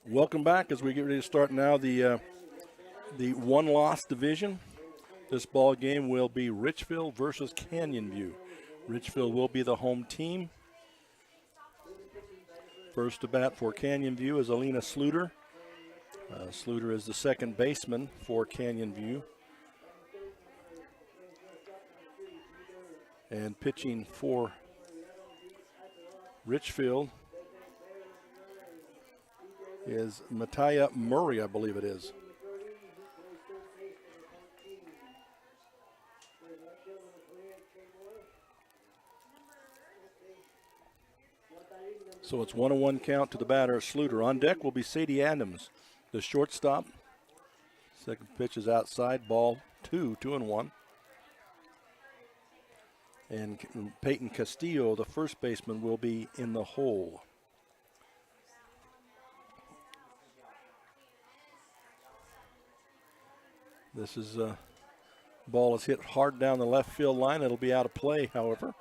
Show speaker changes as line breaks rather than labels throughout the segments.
Welcome back as we get ready to start now the one-loss division. This ball game will be Richfield versus Canyon View. Richfield will be the home team. First to bat for Canyon View is Alina Sluter. Sluter is the second baseman for Canyon View. And pitching for Richfield is Mattia Murray, I believe it is. So it's 1-1 count to the batter, Sluter. On deck will be Sadie Adams, the shortstop. Second pitch is outside, ball 2-1. And Peyton Castillo, the first baseman, will be in the hole. This is ball is hit hard down the left field line. It'll be out of play, however.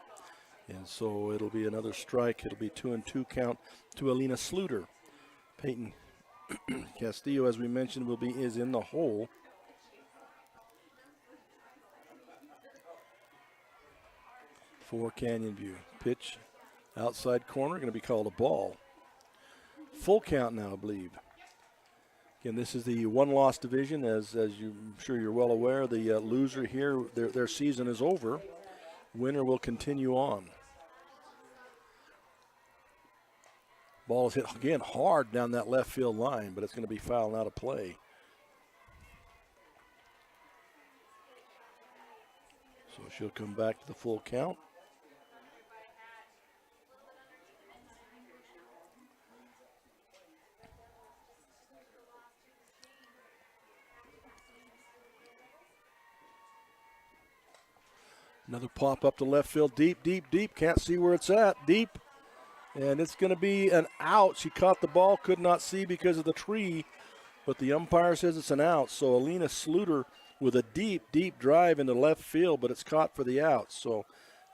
And so it'll be another strike. It'll be 2-2 count to Alina Sluter. Peyton Castillo, as we mentioned, is in the hole. For Canyon View. Pitch outside corner, going to be called a ball. Full count now, I believe. Again, this is the one-loss division. As I'm sure you're well aware, the loser here, their season is over. Winner will continue on. Ball is hit again hard down that left field line, but it's going to be fouled out of play. So she'll come back to the full count. Another pop up to left field, deep. Can't see where it's at, deep. And it's going to be an out. She caught the ball, could not see because of the tree, but the umpire says it's an out. So Alina Sluter with a deep drive into left field, but it's caught for the out. So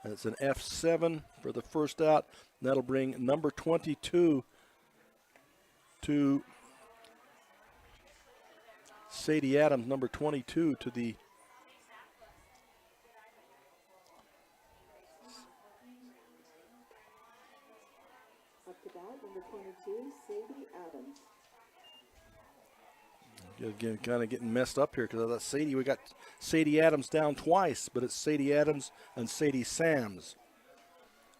it's an F7 for the first out. And that'll bring number 22 to Sadie Adams, number 22 to the Again, kind of getting messed up here because that's Sadie. We got Sadie Adams down twice, but it's Sadie Adams and Sadie Sams.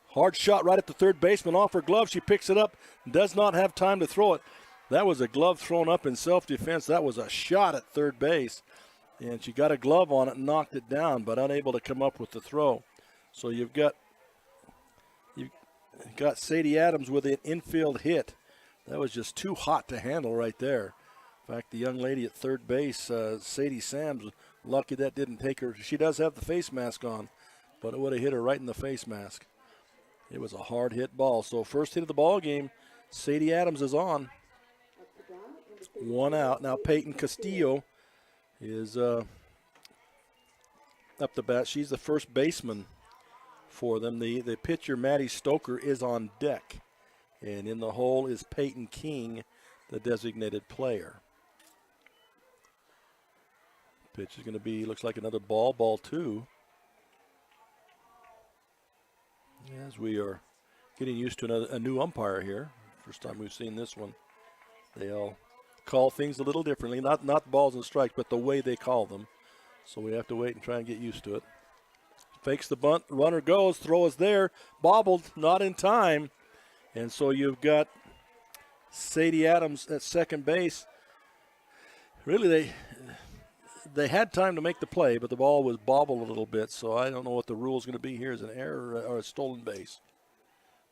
Hard shot right at the third baseman off her glove. She picks it up, does not have time to throw it. That was a glove thrown up in self-defense. That was a shot at third base, and she got a glove on it and knocked it down, but unable to come up with the throw. So you've got Sadie Adams with an infield hit. That was just too hot to handle right there. In fact, the young lady at third base, Sadie Sams, lucky that didn't take her. She does have the face mask on, but it would have hit her right in the face mask. It was a hard hit ball. So first hit of the ball game, Sadie Adams is on. One out. Now Peyton Castillo is up the bat. She's the first baseman for them. The pitcher, Maddie Stoker, is on deck. And in the hole is Peyton King, the designated player. Pitch is going to be, looks like another ball 2. As we are getting used to a new umpire here. First time we've seen this one. They all call things a little differently. Not balls and strikes, but the way they call them. So we have to wait and try and get used to it. Fakes the bunt, runner goes, throw is there, bobbled, not in time. And so you've got Sadie Adams at second base. Really, they had time to make the play, but the ball was bobbled a little bit, so I don't know what the rule is going to be here. Is it an error or a stolen base?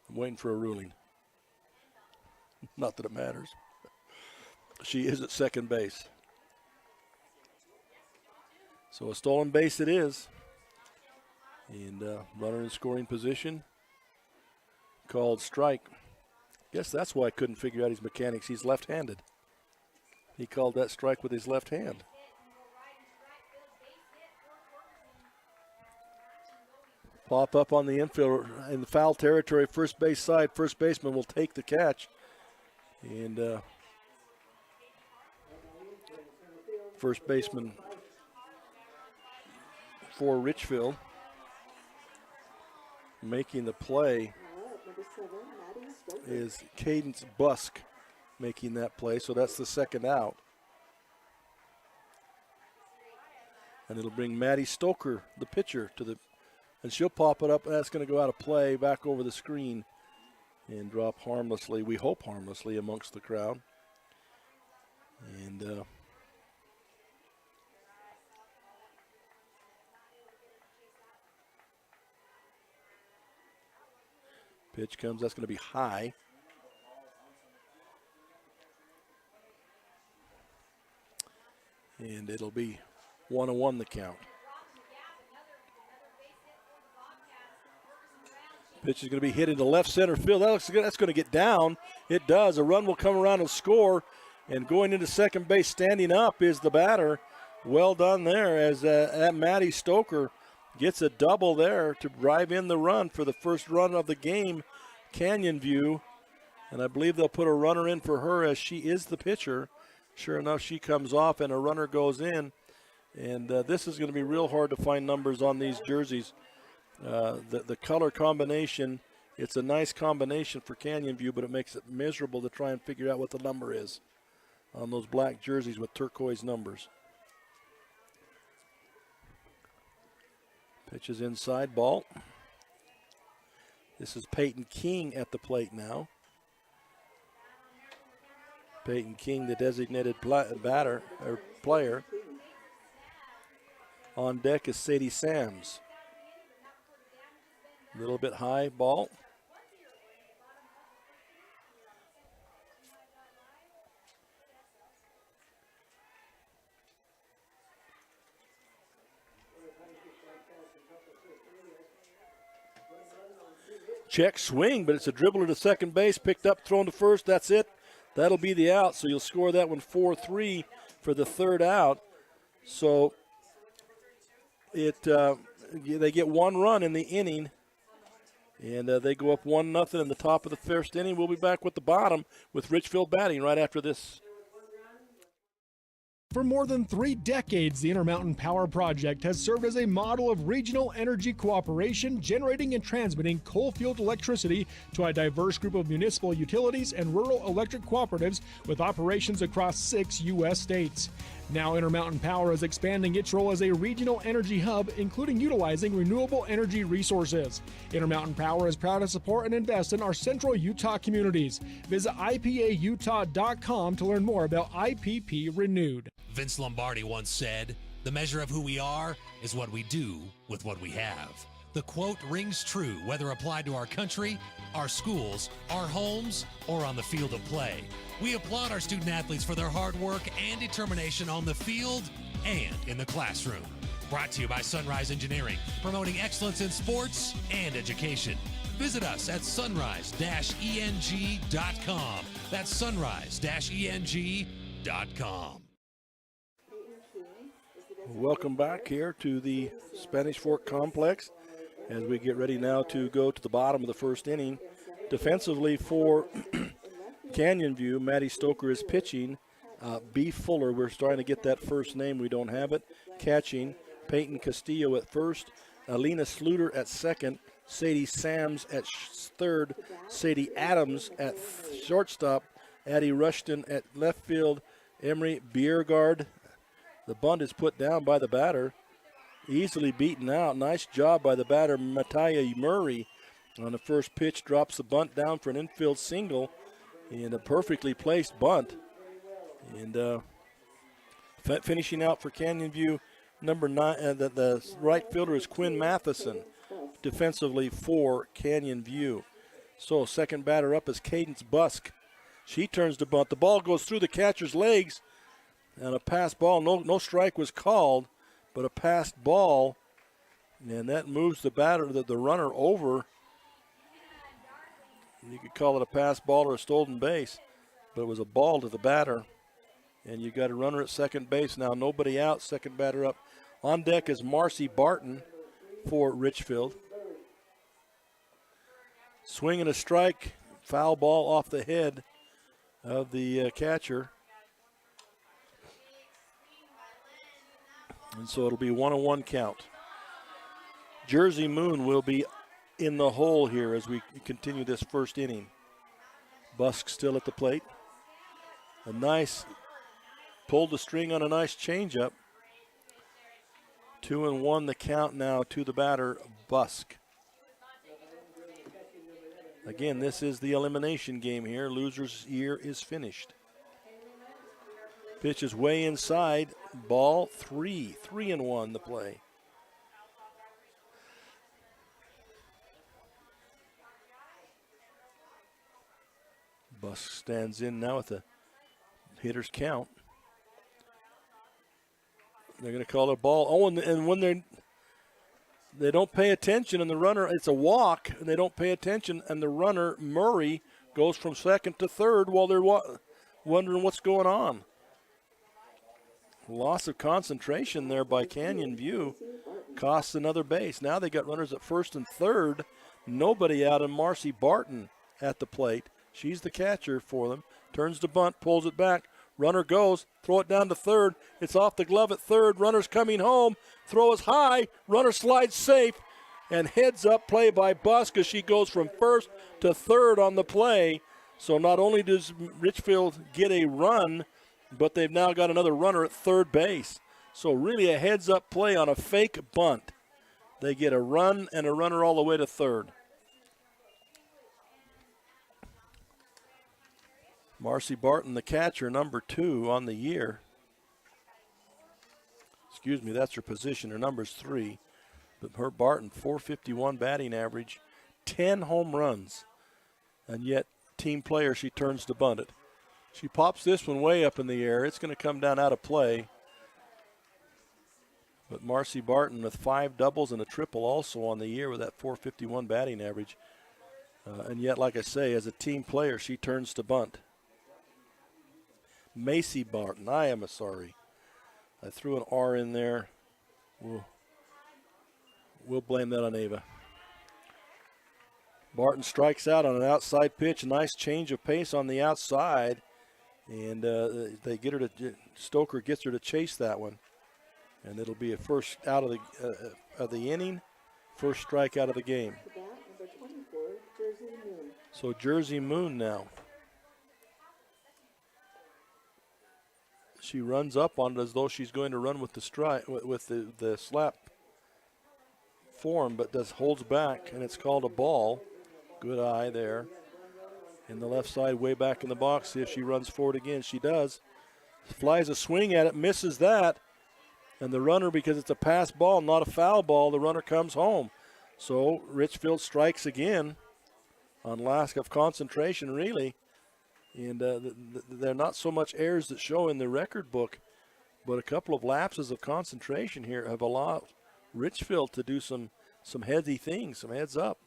I'm waiting for a ruling. Not that it matters. She is at second base. So a stolen base it is. And runner in scoring position. Called strike. Guess that's why I couldn't figure out his mechanics. He's left-handed. He called that strike with his left hand. Pop up on the infield in the foul territory, first base side. First baseman will take the catch. And first baseman for Richfield making the play is Cadence Busk making that play. So that's the second out. And it'll bring Maddie Stoker, the pitcher, to the, and she'll pop it up. That's going to go out of play back over the screen and drop harmlessly, we hope harmlessly, amongst the crowd. And pitch comes, that's going to be high. And it'll be 1-1 the count. Pitch is going to be hit into left center field. That looks good. That's going to get down. It does. A run will come around and score. And going into second base, standing up is the batter. Well done there as Maddie Stoker gets a double there to drive in the run for the first run of the game, Canyon View. And I believe they'll put a runner in for her as she is the pitcher. Sure enough, she comes off and a runner goes in. And this is going to be real hard to find numbers on these jerseys. The color combination, it's a nice combination for Canyon View, but it makes it miserable to try and figure out what the number is on those black jerseys with turquoise numbers. Pitch is inside, ball. This is Peyton King at the plate now. Peyton King, the designated batter or player. On deck is Sadie Sams. A little bit high ball. Check swing, but it's a dribbler to second base, picked up, thrown to first. That's it. That'll be the out. So you'll score that one 4-3 for the third out. So they get one run in the inning, and they go up 1-0 in the top of the first inning. We'll be back with the bottom with Richfield batting right after this.
For more than 3 decades, the Intermountain Power Project has served as a model of regional energy cooperation, generating and transmitting coal-fueled electricity to a diverse group of municipal utilities and rural electric cooperatives with operations across 6 U.S. states. Now Intermountain Power is expanding its role as a regional energy hub, including utilizing renewable energy resources. Intermountain Power is proud to support and invest in our central Utah communities. Visit ipautah.com to learn more about IPP Renewed.
Vince Lombardi once said, "The measure of who we are is what we do with what we have." The quote rings true whether applied to our country, our schools, our homes, or on the field of play. We applaud our student athletes for their hard work and determination on the field and in the classroom. Brought to you by Sunrise Engineering, promoting excellence in sports and education. Visit us at sunrise-eng.com. That's sunrise-eng.com.
Welcome back here to the Spanish Fork Complex as we get ready now to go to the bottom of the first inning. Defensively for Canyon View, Maddie Stoker is pitching. B. Fuller, we're starting to get that first name. We don't have it. Catching, Peyton Castillo at first. Alina Sluter at second. Sadie Sams at third. Sadie Adams at shortstop. Addie Rushton at left field. Emery Biergard. The bunt is put down by the batter. Easily beaten out. Nice job by the batter, Mattia Murray. On the first pitch, drops the bunt down for an infield single. And a perfectly placed bunt. And finishing out for Canyon View, number 9, the right fielder is Quinn Matheson, defensively for Canyon View. So second batter up is Cadence Busk. She turns to bunt. The ball goes through the catcher's legs, and a pass ball. No strike was called, but a passed ball, and that moves the runner over. You could call it a pass ball or a stolen base, but it was a ball to the batter. And you got a runner at second base now. Nobody out. Second batter up. On deck is Marcy Barton for Richfield. Swing and a strike. Foul ball off the head of the catcher. And so it'll be 1-1 count. Jersey Moon will be in the hole here as we continue this first inning. Busk still at the plate. A nice, pulled the string on a nice changeup. 2-1 the count now to the batter, Busk. Again, this is the elimination game here. Loser's year is finished. Pitch is way inside. Ball 3. 3-1 the play. Busk stands in now with the hitter's count. They're going to call it a ball. Oh, and when they don't pay attention and the runner, it's a walk, and they don't pay attention, and the runner, Murray, goes from second to third while they're wondering what's going on. Loss of concentration there by Canyon View costs another base. Now they got runners at first and third. Nobody out, and Marcy Barton at the plate. She's the catcher for them. Turns to bunt, pulls it back. Runner goes, throw it down to third. It's off the glove at third. Runner's coming home. Throw is high. Runner slides safe. And heads up play by Busk as she goes from first to third on the play. So not only does Richfield get a run, but they've now got another runner at third base. So really a heads up play on a fake bunt. They get a run and a runner all the way to third. Marcy Barton, the catcher, number 2 on the year. Excuse me, that's her position. Her number's 3. But her Barton, .451 batting average, 10 home runs. And yet, team player, she turns to bunt it. She pops this one way up in the air. It's going to come down out of play. But Marcy Barton with 5 doubles and a triple also on the year with that .451 batting average. And yet, like I say, as a team player, she turns to bunt. Macy Barton, I am sorry. I threw an R in there. We'll blame that on Ava. Barton strikes out on an outside pitch. Nice change of pace on the outside. And they get her to, Stoker gets her to chase that one. And it'll be a first out of the inning, first strike out of the game. So Jersey Moon now. She runs up on it as though she's going to run with the strike, with the slap form, but holds back, and it's called a ball. Good eye there. In the left side, way back in the box. See if she runs forward again. She does. Flies a swing at it, misses that. And the runner, because it's a pass ball, not a foul ball, the runner comes home. So Richfield strikes again on lack of concentration, really. And they're not so much errors that show in the record book, but a couple of lapses of concentration here have allowed Richfield to do some heady things, some heads up.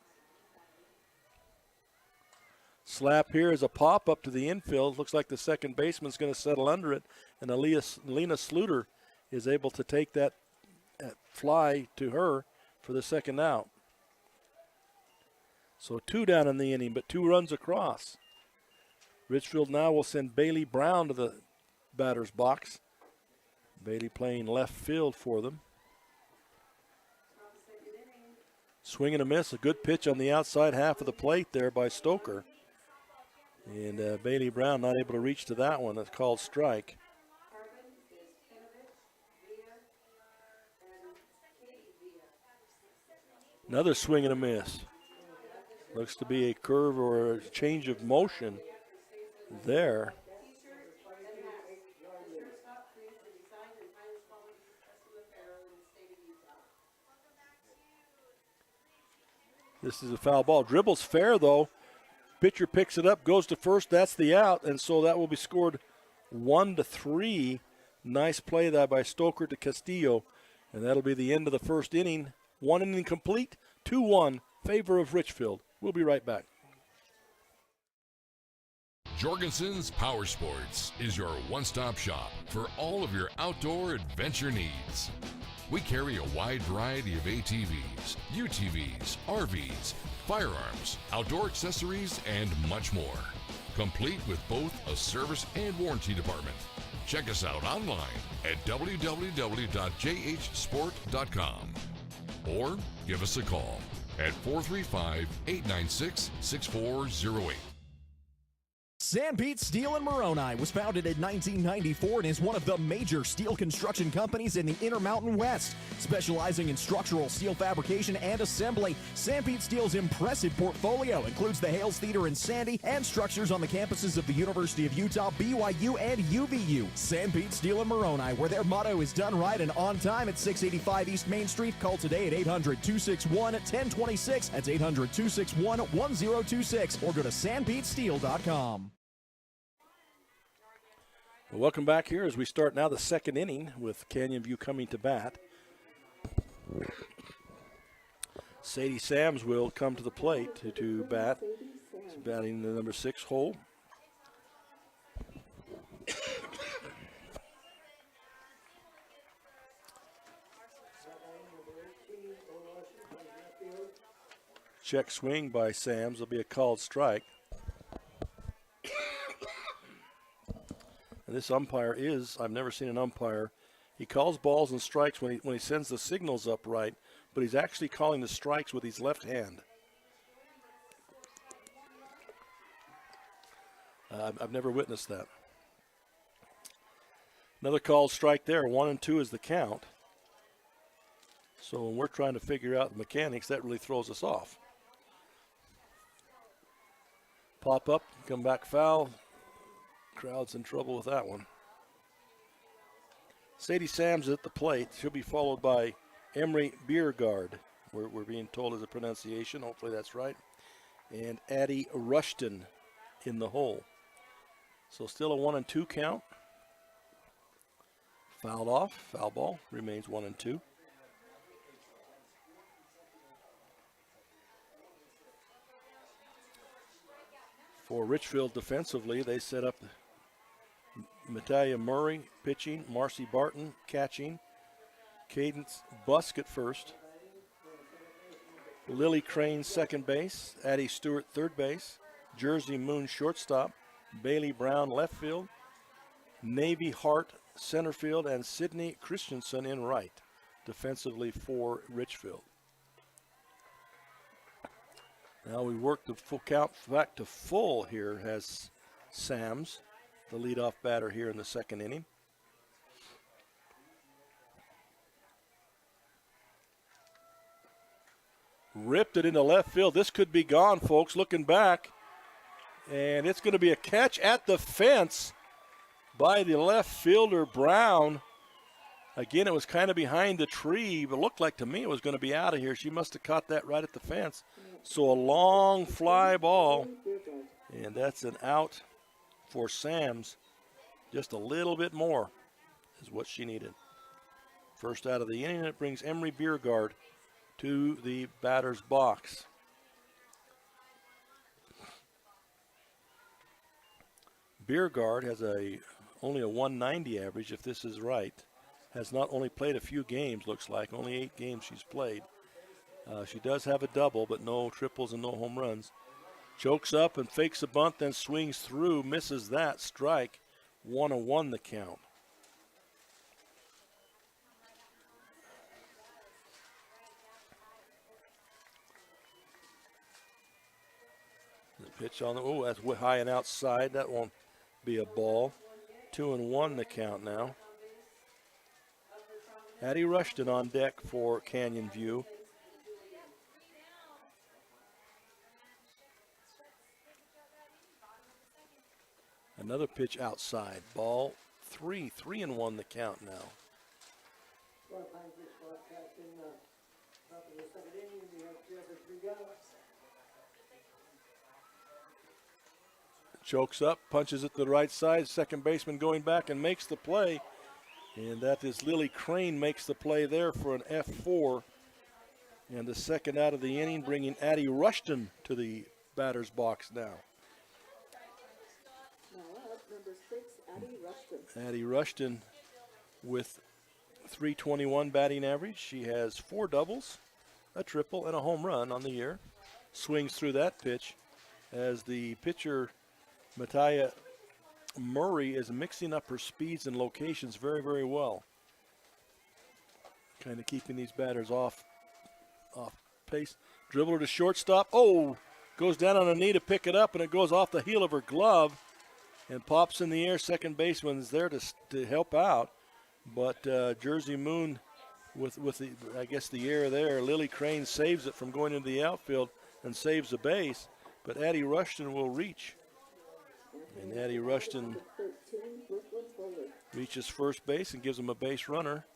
Slap here is a pop up to the infield. Looks like the second baseman's going to settle under it, and Lena Sluter is able to take that fly to her for the second out. So 2 down in the inning, but 2 runs across. Richfield now will send Bailey Brown to the batter's box. Bailey playing left field for them. Swing and a miss, a good pitch on the outside half of the plate there by Stoker. And Bailey Brown not able to reach to that one. That's called strike. Another swing and a miss. Looks to be a curve or a change of motion there. This is a foul ball. Dribbles fair, though. Pitcher picks it up, goes to first. That's the out, and so that will be scored 1-3. Nice play there by Stoker to Castillo, and that'll be the end of the first inning. 1 inning complete, 2-1, favor of Richfield. We'll be right back.
Jorgensen's Power Sports is your one-stop shop for all of your outdoor adventure needs. We carry a wide variety of ATVs, UTVs, RVs, firearms, outdoor accessories, and much more. Complete with both a service and warranty department. Check us out online at www.jhsport.com or give us a call at 435-896-6408.
Sanpete Steel in Moroni was founded in 1994 and is one of the major steel construction companies in the Intermountain West. Specializing in structural steel fabrication and assembly, Sanpete Steel's impressive portfolio includes the Hales Theater in Sandy and structures on the campuses of the University of Utah, BYU, and UVU. Sanpete Steel in Moroni, where their motto is done right and on time at 685 East Main Street. Call today at 800-261-1026. That's 800-261-1026 or go to sanpetesteel.com.
Well, welcome back here as we start now the second inning with Canyon View coming to bat. Sadie Sams will come to the plate to bat. She's batting the number 6 hole. Check swing by Sams. Will be a called strike. And this umpire is, I've never seen an umpire. He calls balls and strikes when he sends the signals up right, but he's actually calling the strikes with his left hand. I've never witnessed that. Another called strike there. 1-2 is the count. So when we're trying to figure out the mechanics, that really throws us off. Pop up, come back foul. Crowd's in trouble with that one. Sadie Sams at the plate. She'll be followed by Emery Biergaard. We're being told is a pronunciation. Hopefully that's right. And Addie Rushton in the hole. So still a 1-2 count. Fouled off. Foul ball. Remains 1-2. For Richfield defensively, they set up Natalia Murray pitching, Marcy Barton catching, Cadence Busk at first, Lily Crane second base, Addie Stewart third base, Jersey Moon shortstop, Bailey Brown left field, Navy Hart center field, and Sydney Christensen in right, defensively for Richfield. Now we work the full count back to full here has Sams, the leadoff batter here in the second inning. Ripped it into left field. This could be gone, folks. Looking back, and it's going to be a catch at the fence by the left fielder, Brown. Again, it was kind of behind the tree, but looked like to me it was going to be out of here. She must have caught that right at the fence. So a long fly ball, and that's an out for Sams. Just a little bit more is what she needed. First out of the inning, it brings Emery Biergaard to the batter's box. Biergaard has only a 190 average, if this is right. Has not only played a few games, looks like. Only 8 games she's played. She does have a double, but no triples and no home runs. Chokes up and fakes a bunt, then swings through, misses that. Strike. 1-1 the count. The pitch on the, that's high and outside. That won't be a ball. 2-1 the count now. Addie Rushton on deck for Canyon View. Another pitch outside. Ball 3-1 the count now. Chokes up, punches it to the right side. Second baseman going back and makes the play. And that is Lily Crane makes the play there for an F4. And the second out of the inning, bringing Addie Rushton to the batter's box now.
Now up, number 6, Addie Rushton.
Addie Rushton with .321 batting average. She has 4 doubles, a triple, and a home run on the year. Swings through that pitch as the pitcher, Mattia Murray, is mixing up her speeds and locations very, very well. Kind of keeping these batters off pace. Dribbler to shortstop. Oh, goes down on her knee to pick it up, and it goes off the heel of her glove and pops in the air. Second baseman's there to help out. But Jersey Moon, with the, I guess, the air there, Lily Crane saves it from going into the outfield and saves a base. But Addie Rushton will reach. And Addie Rushton reaches first base and gives him a base runner.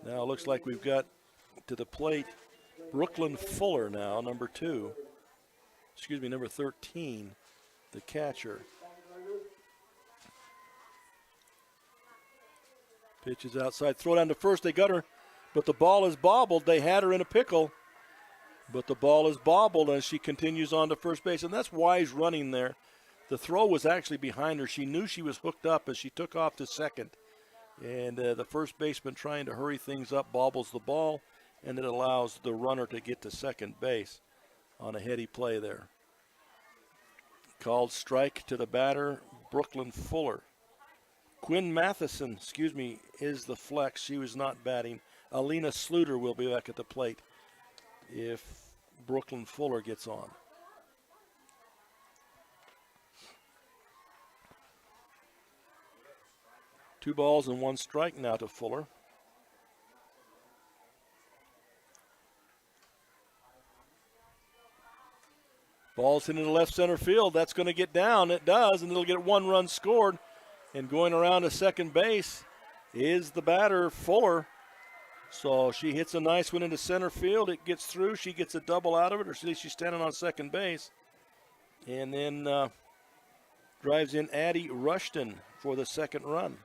Now it looks like we've got to the plate Brooklyn Fuller now, number 13, the catcher. Pitch is outside, throw down to first, they got her, but the ball is bobbled. They had her in a pickle, but the ball is bobbled as she continues on to first base, and that's wise running there. The throw was actually behind her. She knew she was hooked up as she took off to second. And the first baseman, trying to hurry things up, bobbles the ball, and it allows the runner to get to second base on a heady play there. Called strike to the batter, Brooklyn Fuller. Quinn Matheson, is the flex. She was not batting. Alina Sluter will be back at the plate if Brooklyn Fuller gets on. Two balls and one strike now to Fuller. Ball's into the left center field. That's going to get down. It does, and it'll get 1 run scored. And going around to second base is the batter, Fuller. So she hits a nice one into center field. It gets through. She gets a double out of it, or at least she's standing on second base. And then drives in Addie Rushton for the second run.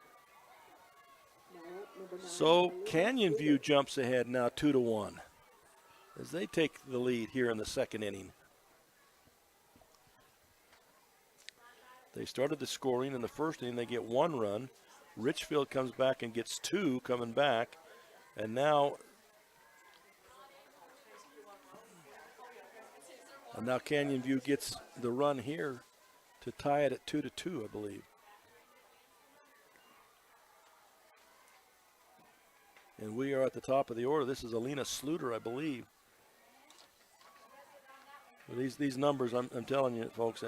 So Canyon View jumps ahead now 2-1 as they take the lead here in the second inning. They started the scoring in the first inning. They get 1 run. Richfield comes back and gets 2 coming back. And now Canyon View gets the run here to tie it at 2-2, I believe. And we are at the top of the order. This is Alina Sluter, I believe. These numbers, I'm telling you, folks,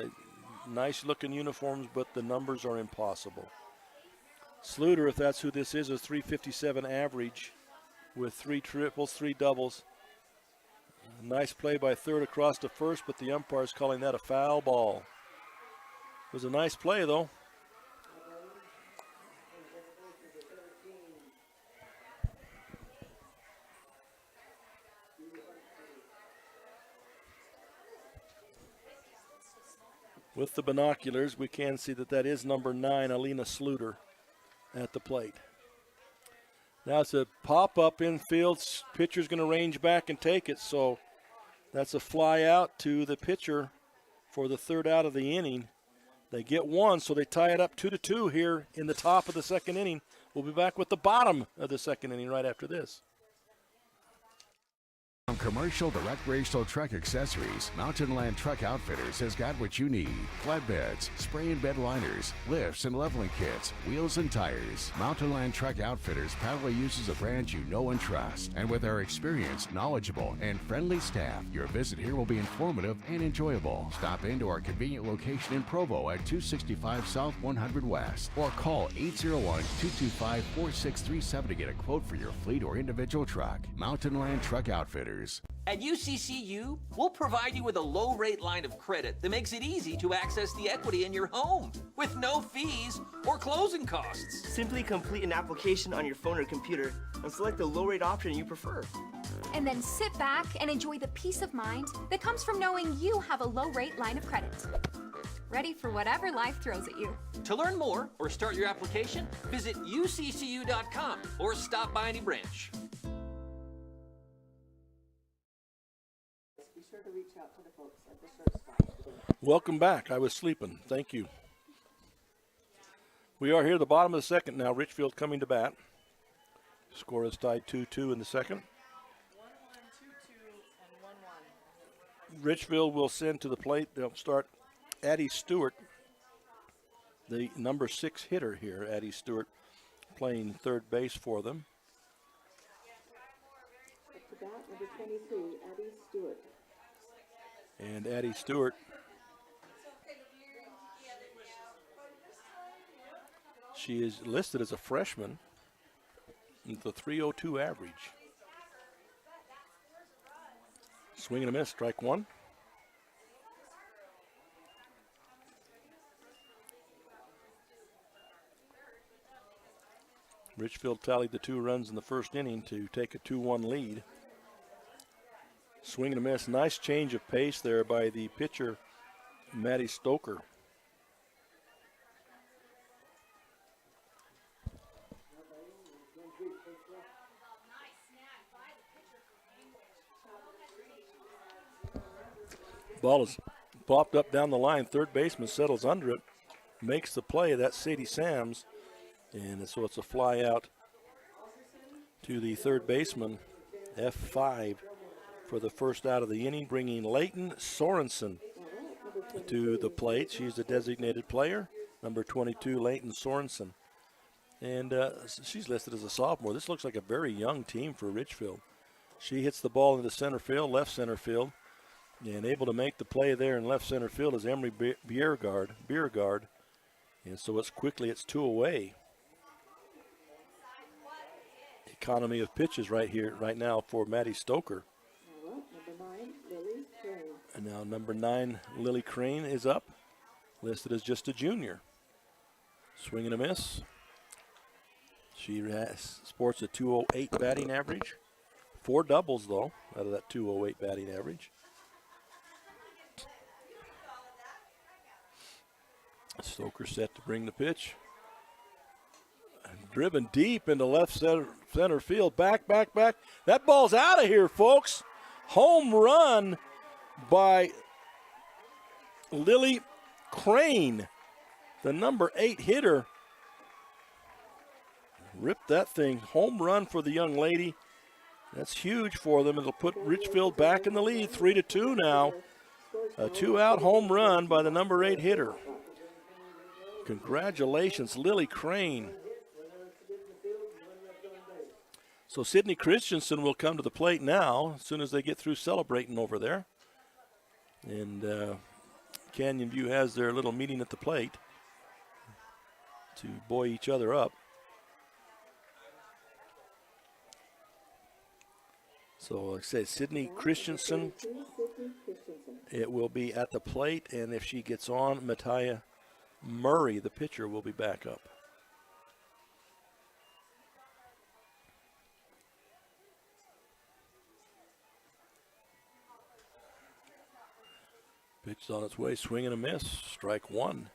nice looking uniforms, but the numbers are impossible. Sluter, if that's who this is, a 357 average with 3 triples, 3 doubles. Nice play by third across to first, but the umpire's calling that a foul ball. It was a nice play, though. With the binoculars, we can see that is number 9, Alina Sluter, at the plate. Now it's a pop-up infield. Pitcher's going to range back and take it, so that's a fly out to the pitcher for the third out of the inning. They get 1, so they tie it up 2-2 here in the top of the second inning. We'll be back with the bottom of the second inning right after this.
From commercial to recreational truck accessories, Mountain Land Truck Outfitters has got what you need. Flatbeds, spray and bed liners, lifts and leveling kits, wheels and tires. Mountain Land Truck Outfitters proudly uses a brand you know and trust. And with our experienced, knowledgeable, and friendly staff, your visit here will be informative and enjoyable. Stop into our convenient location in Provo at 265 South 100 West or call 801-225-4637 to get a quote for your fleet or individual truck. Mountain Land Truck Outfitters.
At UCCU, we'll provide you with a low-rate line of credit that makes it easy to access the equity in your home with no fees or closing costs.
Simply complete an application on your phone or computer and select the low-rate option you prefer.
And then sit back and enjoy the peace of mind that comes from knowing you have a low-rate line of credit. Ready for whatever life throws at you.
To learn more or start your application, visit uccu.com or stop by any branch.
Be sure to reach out to the folks at the search site.
Welcome back. I was sleeping. Thank you. We are here at the bottom of the second now. Richfield coming to bat. Score is tied 2-2 in the second.
1-1, 2-2, and 1-1.
Richfield will send to the plate. They'll start Addie Stewart, the number 6 hitter here. Addie Stewart playing third base for them.
Up to bat, number 23, Addie Stewart.
And Addie Stewart, she is listed as a freshman with a 302 average. Swing and a miss, strike one. Richfield tallied the 2 runs in the first inning to take a 2-1 lead. Swing and a miss. Nice change of pace there by the pitcher, Maddie Stoker. Ball is popped up down the line. Third baseman settles under it, makes the play. That's Sadie Sams. And so it's a fly out to the third baseman, F5, for the first out of the inning, bringing Leighton Sorensen to the plate. She's the designated player, number 22, Leighton Sorensen. And she's listed as a sophomore. This looks like a very young team for Richfield. She hits the ball into center field, left center field, and able to make the play there in left center field is Emery Biergard. And so it's 2 away. Economy of pitches right now for Maddie Stoker. And now number 9, Lily Crane, is up, listed as just a junior. Swing and a miss. She sports a 208 batting average. 4 doubles, though, out of that 208 batting average. Stoker set to bring the pitch. Driven deep into left center field. Back. That ball's out of here, folks. Home run by Lily Crane, the number 8 hitter. Ripped that thing. Home run for the young lady. That's huge for them. It'll put Richfield back in the lead, 3-2 now. A 2-out home run by the number 8 hitter. Congratulations, Lily Crane. So Sydney Christensen will come to the plate now as soon as they get through celebrating over there. And Canyon View has their little meeting at the plate to buoy each other up. So like I say, Sydney Christensen, it will be at the plate, and if she gets on, Mattia Murray, the pitcher, will be back up. Pitch is on its way, swing and a miss, strike one.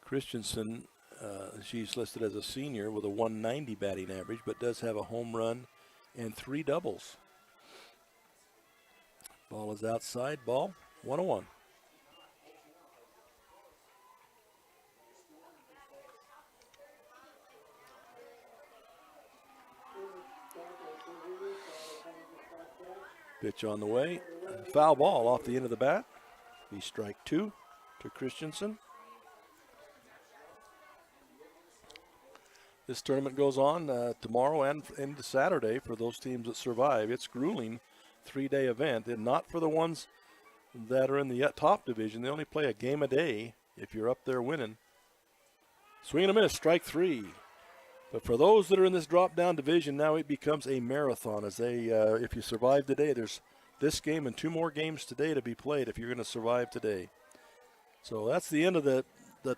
Christensen, she's listed as a senior with a 190 batting average, but does have a home run and 3 doubles. Ball is outside, ball 1-1. Pitch on the way. Foul ball off the end of the bat. Be strike 2 to Christensen. This tournament goes on tomorrow and into Saturday for those teams that survive. It's grueling 3-day event, and not for the ones that are in the top division. They only play a game a day if you're up there winning. Swing and a miss, strike 3. But for those that are in this drop-down division, now it becomes a marathon. As they, if you survive today, there's this game and 2 more games today to be played if you're going to survive today. So that's the end of the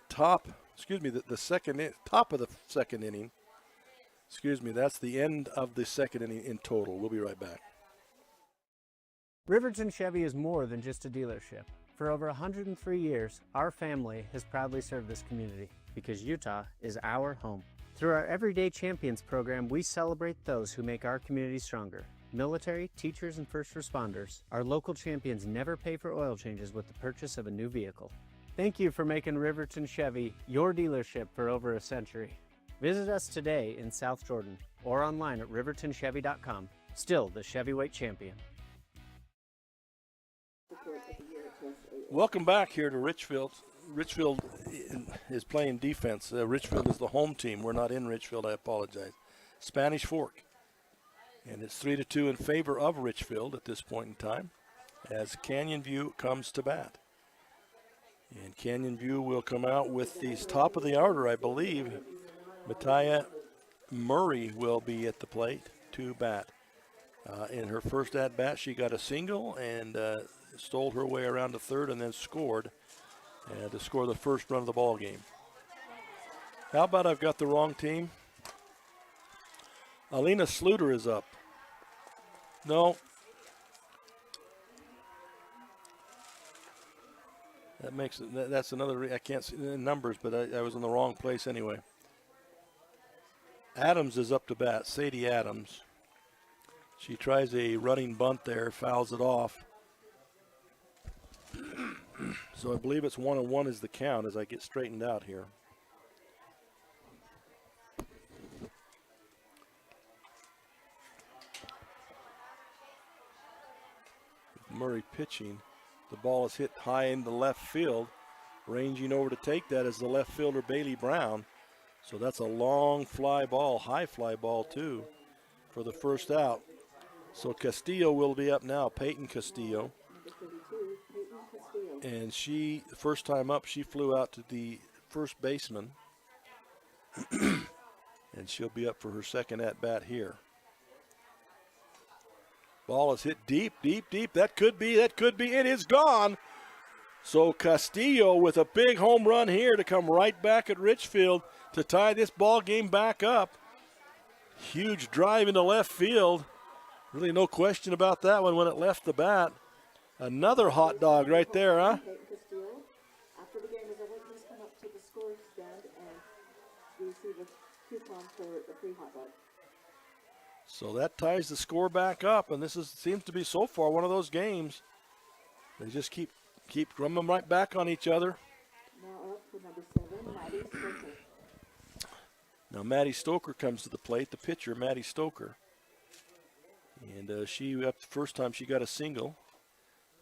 top. Excuse me, the second top of the second inning. Excuse me, that's the end of the second inning in total. We'll be right back.
Riverton Chevy is more than just a dealership. For over 103 years, our family has proudly served this community because Utah is our home. Through our Everyday Champions program, we celebrate those who make our community stronger. Military, teachers, and first responders, our local champions never pay for oil changes with the purchase of a new vehicle. Thank you for making Riverton Chevy your dealership for over a century. Visit us today in South Jordan or online at rivertonchevy.com. Still the Chevyweight champion.
Welcome back here to Richfield. Richfield is playing defense. Richfield is the home team. We're not in Richfield, I apologize. Spanish Fork. And it's 3-2 in favor of Richfield at this point in time as Canyon View comes to bat. And Canyon View will come out with the top of the order, I believe. Mattia Murray will be at the plate to bat. In her first at-bat, she got a single and stole her way around to third and then scored to score the first run of the ball game. How about I've got the wrong team? Alina Sluter is up. No. That makes it, that's another, I can't see the numbers, but I was in the wrong place anyway. Adams is up to bat, Sadie Adams. She tries a running bunt there, fouls it off. So I believe it's 1-1 is the count as I get straightened out here. Murray pitching. The ball is hit high into left field. Ranging over to take that is the left fielder Bailey Brown. So that's a long fly ball, high fly ball too, for the first out. So Castillo will be up now, Peyton Castillo. And she, first time up, she flew out to the first baseman. And she'll be up for her second at bat here. Ball is hit deep, deep, deep. That could be. It is gone. So Castillo with a big home run here to come right back at Richfield to tie this ball game back up. Huge drive into left field. Really no question about that one when it left the bat. Another hot dog right there, huh?
After the game is over, please come up to the score stand and receive a coupon for the free hot dog.
So that ties the score back up, and this seems to be so far one of those games. They just keep drumming them right back on each other.
Now up for number 7, Maddie Stoker.
Now Maddie Stoker comes to the plate, the pitcher, Maddie Stoker. And she, the first time she got a single.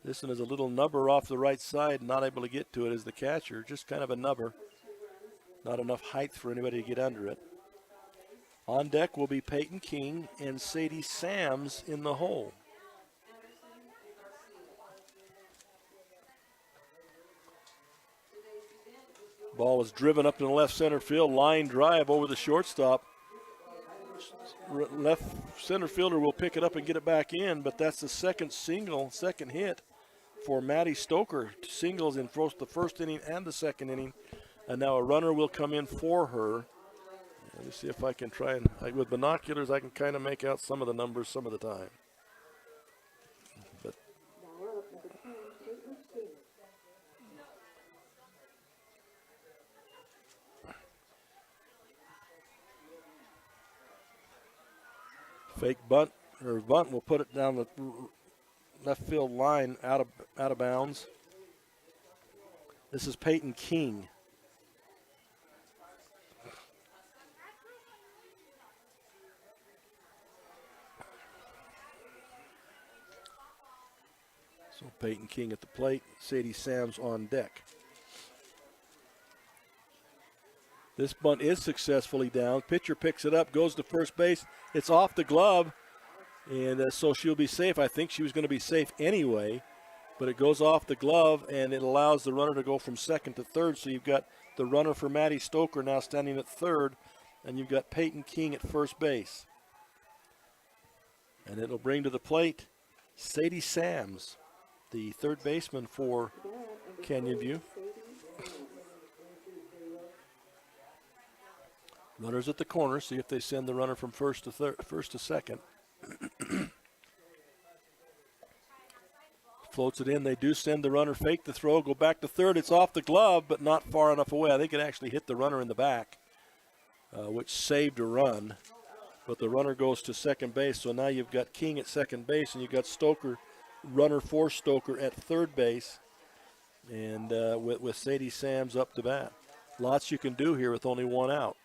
This one is a little nubber off the right side, not able to get to it as the catcher, just kind of a nubber. Not enough height for anybody to get under it. On deck will be Peyton King and Sadie Sams in the hole. Ball is driven up in the left center field, line drive over the shortstop. Left center fielder will pick it up and get it back in, but that's the second hit for Maddie Stoker. Singles in both the first inning and the second inning, and now a runner will come in for her. Let me see if I can try and, with binoculars, I can kind of make out some of the numbers some of the time. But fake bunt, or bunt will put it down the left field line out of bounds. This is Peyton King. So Peyton King at the plate, Sadie Sams on deck. This bunt is successfully down. Pitcher picks it up, goes to first base. It's off the glove, and so she'll be safe. I think she was going to be safe anyway, but it goes off the glove, and it allows the runner to go from second to third. So you've got the runner for Maddie Stoker now standing at third, and you've got Peyton King at first base. And it'll bring to the plate Sadie Sams, the third baseman for Canyon View. Runners at the corner, see if they send the runner from first to second. Floats it in, they do send the runner, fake the throw, go back to third. It's off the glove, but not far enough away. I think it actually hit the runner in the back, which saved a run. But the runner goes to second base, so now you've got King at second base, and you've got Stoker, runner for Stoker at third base. and with Sadie Sams up to bat. Lots you can do here with only one out.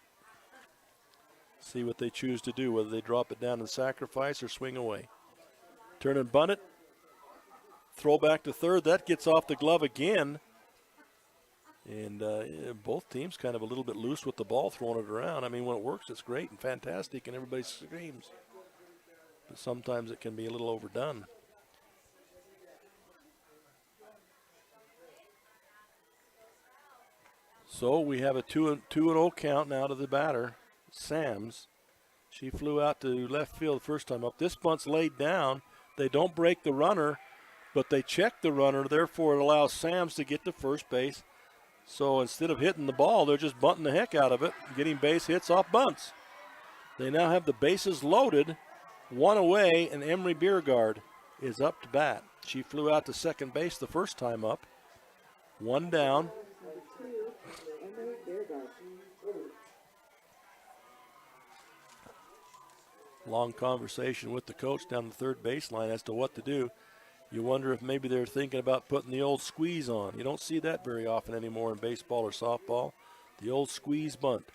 See what they choose to do, whether they drop it down and sacrifice or swing away. Turn and bunt it. Throw back to third. That gets off the glove again. And both teams kind of a little bit loose with the ball, throwing it around. I mean, when it works, it's great and fantastic, and everybody screams. But sometimes it can be a little overdone. So we have a 2-0 count now to the batter, Sams. She flew out to left field the first time up. This bunt's laid down. They don't break the runner, but they check the runner. Therefore, it allows Sams to get to first base. So instead of hitting the ball, they're just bunting the heck out of it, getting base hits off bunts. They now have the bases loaded, one away, and Emery Biergard is up to bat. She flew out to second base the first time up. One down. Long conversation with the coach down the third baseline as to what to do. You wonder if maybe they're thinking about putting the old squeeze on. You don't see that very often anymore in baseball or softball. The old squeeze bunt.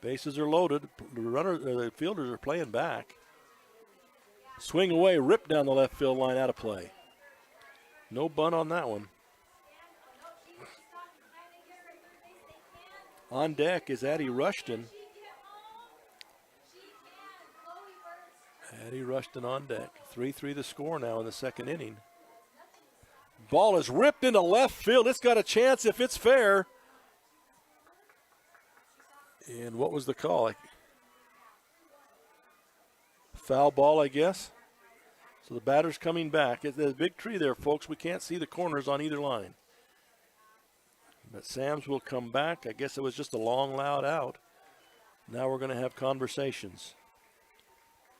Bases are loaded. The fielders are playing back. Swing away, rip down the left field line, out of play. No bunt on that one. On deck is Addie Rushton. Addie Rushton on deck. 3-3 the score now in the second inning. Ball is ripped into left field. It's got a chance if it's fair. And what was the call? Foul ball, I guess. So the batter's coming back. There's a big tree there, folks. We can't see the corners on either line. But Sams will come back. I guess it was just a long, loud out. Now we're going to have conversations.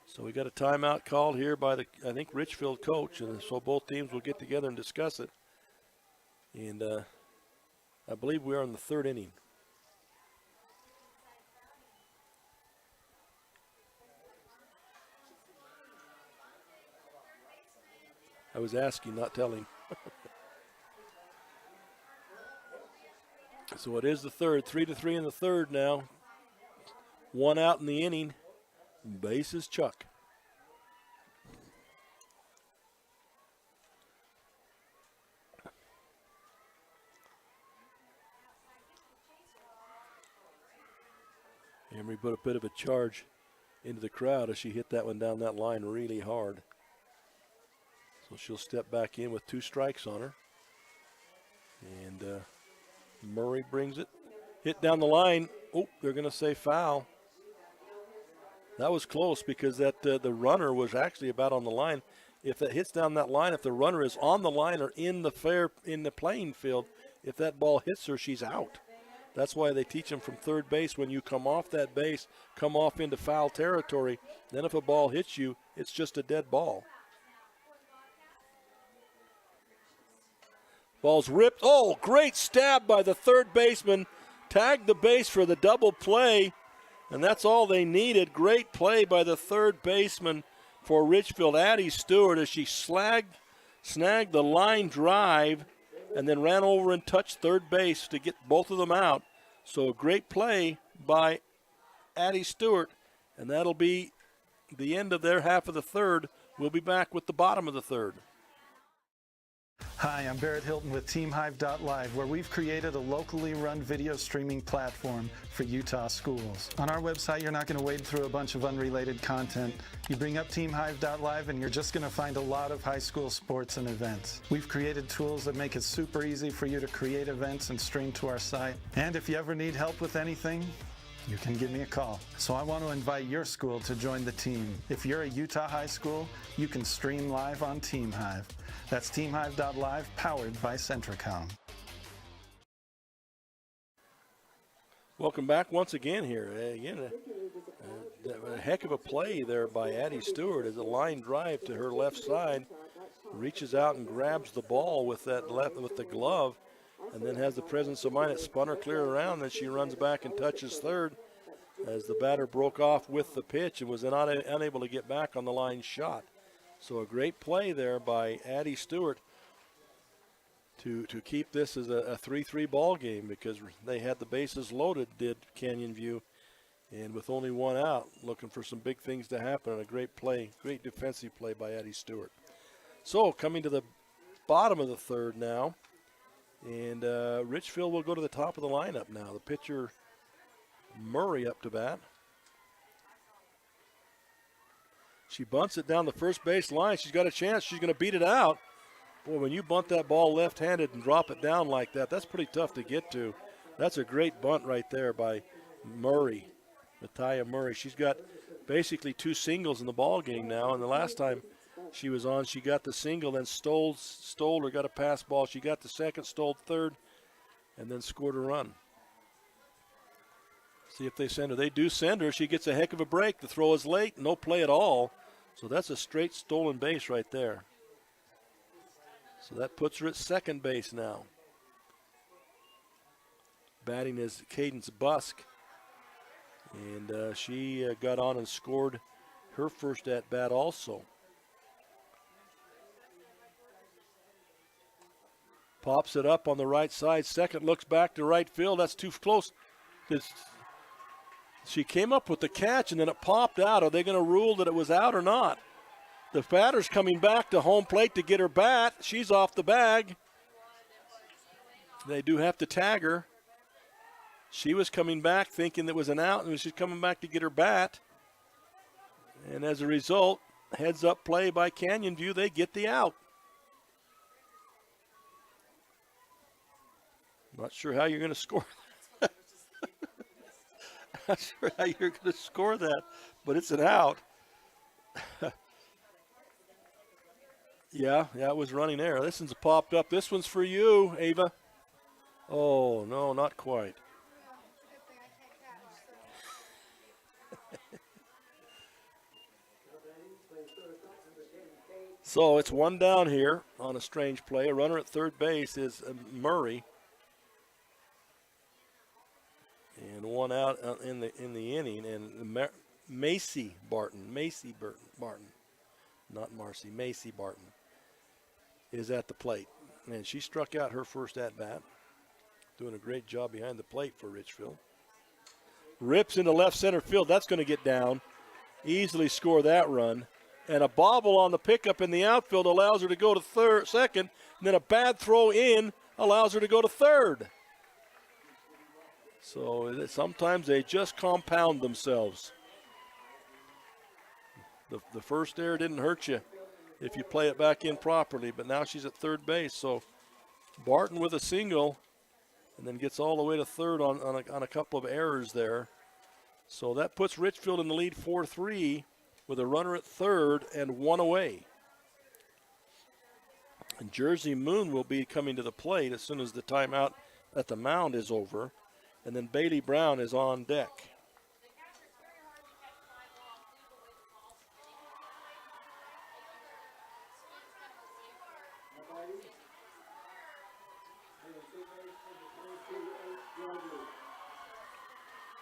So we got a timeout called here by the, I think, Richfield coach, and so both teams will get together and discuss it. And I believe we are in the third inning. I was asking, not telling. So it is the third, 3-3 in the third now. One out in the inning. Bases Chuck. Emery put a bit of a charge into the crowd as she hit that one down that line really hard. So she'll step back in with 2 strikes on her. And Murray brings it. Hit down the line. Oh, they're going to say foul. That was close because that the runner was actually about on the line. If that hits down that line, if the runner is on the line or in the playing field, if that ball hits her, she's out. That's why they teach them from third base, when you come off that base, come off into foul territory. Then if a ball hits you, it's just a dead ball. Ball's ripped. Oh, great stab by the third baseman. Tagged the base for the double play. And that's all they needed. Great play by the third baseman for Richfield, Addie Stewart, as she snagged the line drive and then ran over and touched third base to get both of them out. So a great play by Addie Stewart, and that'll be the end of their half of the third. We'll be back with the bottom of the third.
Hi, I'm Barrett Hilton with TeamHive.live, where we've created a locally run video streaming platform for Utah schools. On our website, you're not going to wade through a bunch of unrelated content. You bring up TeamHive.live and you're just going to find a lot of high school sports and events. We've created tools that make it super easy for you to create events and stream to our site. And if you ever need help with anything, you can give me a call. So I want to invite your school to join the team. If you're a Utah high school, you can stream live on TeamHive. That's TeamHive.live, powered by Centricom.
Welcome back once again here. A heck of a play there by Addie Stewart as a line drive to her left side. Reaches out and grabs the ball with the glove, and then has the presence of mind. It spun her clear around, then she runs back and touches third as the batter broke off with the pitch and was unable to get back on the line shot. So a great play there by Addie Stewart. to keep this as a 3-3 ball game, because they had the bases loaded, did Canyon View, and with only one out, looking for some big things to happen, and a great play, great defensive play by Addie Stewart. So coming to the bottom of the third now, and Richfield will go to the top of the lineup now. The pitcher, Murray, up to bat. She bunts it down the first base line. She's got a chance. She's going to beat it out. Boy, when you bunt that ball left-handed and drop it down like that, that's pretty tough to get to. That's a great bunt right there by Murray, Natalia Murray. She's got basically 2 singles in the ball game now, and the last time she was on, she got the single, then stole or got a pass ball. She got the second, stole third, and then scored a run. See if they send her. They do send her. She gets a heck of a break. The throw is late, no play at all. So that's a straight stolen base right there. So that puts her at second base now. Batting is Cadence Busk. And she got on and scored her first at-bat also. Pops it up on the right side. Second looks back to right field. That's too close. She came up with the catch, and then it popped out. Are they going to rule that it was out or not? The batter's coming back to home plate to get her bat. She's off the bag. They do have to tag her. She was coming back thinking it was an out, and she's coming back to get her bat. And as a result, heads-up play by Canyon View. They get the out. Not sure how you're going to score. Not sure how you're going to score that, but it's an out. Yeah, it was running error. This one's popped up. This one's for you, Ava. Oh, no, not quite. So it's one down here on a strange play. A runner at third base is Murray. And one out in the inning, and Macy Barton, not Marcy, Macy Barton is at the plate. And she struck out her first at-bat, doing a great job behind the plate for Richfield. Rips into left center field. That's going to get down. Easily score that run. And a bobble on the pickup in the outfield allows her to go to second. And then a bad throw in allows her to go to third. So sometimes they just compound themselves. The first error didn't hurt you if you play it back in properly, but now she's at third base. So Barton with a single, and then gets all the way to third on a couple of errors there. So that puts Richfield in the lead 4-3 with a runner at third and one away. And Jersey Moon will be coming to the plate as soon as the timeout at the mound is over. And then Bailey Brown is on deck.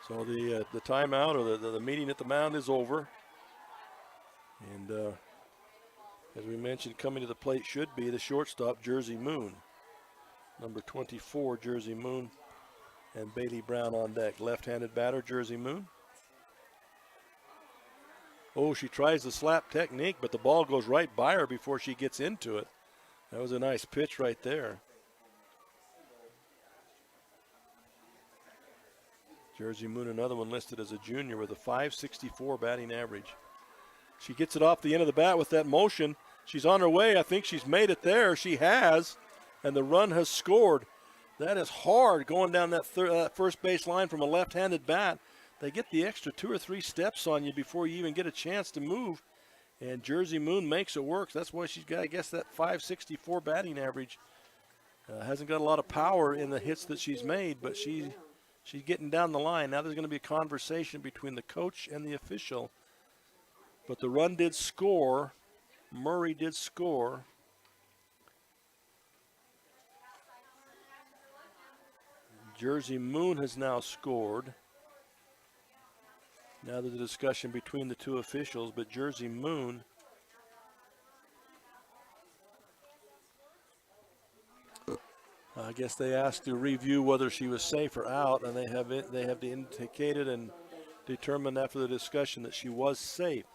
So the timeout or the meeting at the mound is over. And as we mentioned, coming to the plate should be the shortstop, Jersey Moon. Number 24, Jersey Moon. And Bailey Brown on deck. Left-handed batter, Jersey Moon. Oh, she tries the slap technique, but the ball goes right by her before she gets into it. That was a nice pitch right there. Jersey Moon, another one listed as a junior with a .564 batting average. She gets it off the end of the bat with that motion. She's on her way. I think she's made it there. She has, and the run has scored. That is hard going down that first base line from a left-handed bat. They get the extra 2 or 3 steps on you before you even get a chance to move. And Jersey Moon makes it work. That's why she's got, I guess, that .564 batting average. Hasn't got a lot of power in the hits that she's made, but she's getting down the line. Now there's going to be a conversation between the coach and the official. But the run did score. Murray did score. Jersey Moon has now scored. Now there's a discussion between the two officials, but Jersey Moon I guess they asked to review whether she was safe or out, and they have indicated and determined after the discussion that she was safe.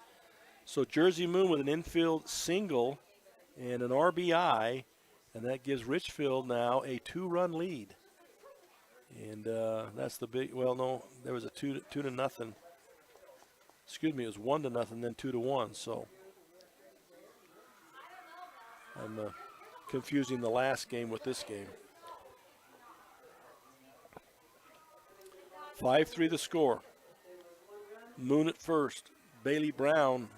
So Jersey Moon with an infield single and an RBI, and that gives Richfield now a 2-run lead. And that's the big. Well, no, there was a 2-0. Excuse me, it was 1-0, then 2-1. So I'm confusing the last game with this game. 5-3 the score. Moon at first. Bailey Brown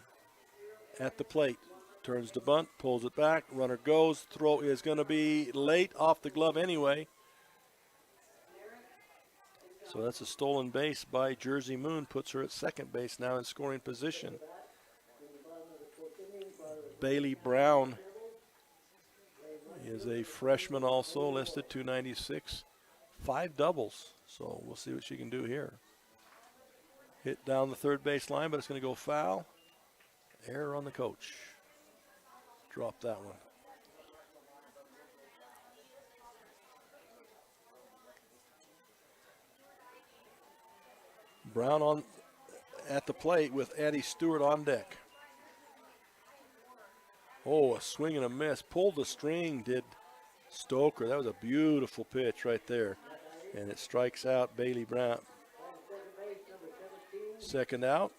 at the plate. Turns to bunt, pulls it back. Runner goes. Throw is going to be late, off the glove anyway. So that's a stolen base by Jersey Moon. Puts her at second base now in scoring position. Bailey Brown is a freshman also, listed 296. 5 doubles. So we'll see what she can do here. Hit down the third base line, but it's going to go foul. Error on the coach. Drop that one. Brown at the plate with Addie Stewart on deck. Oh, a swing and a miss. Pulled the string, did Stoker. That was a beautiful pitch right there. And it strikes out Bailey Brown. Second out.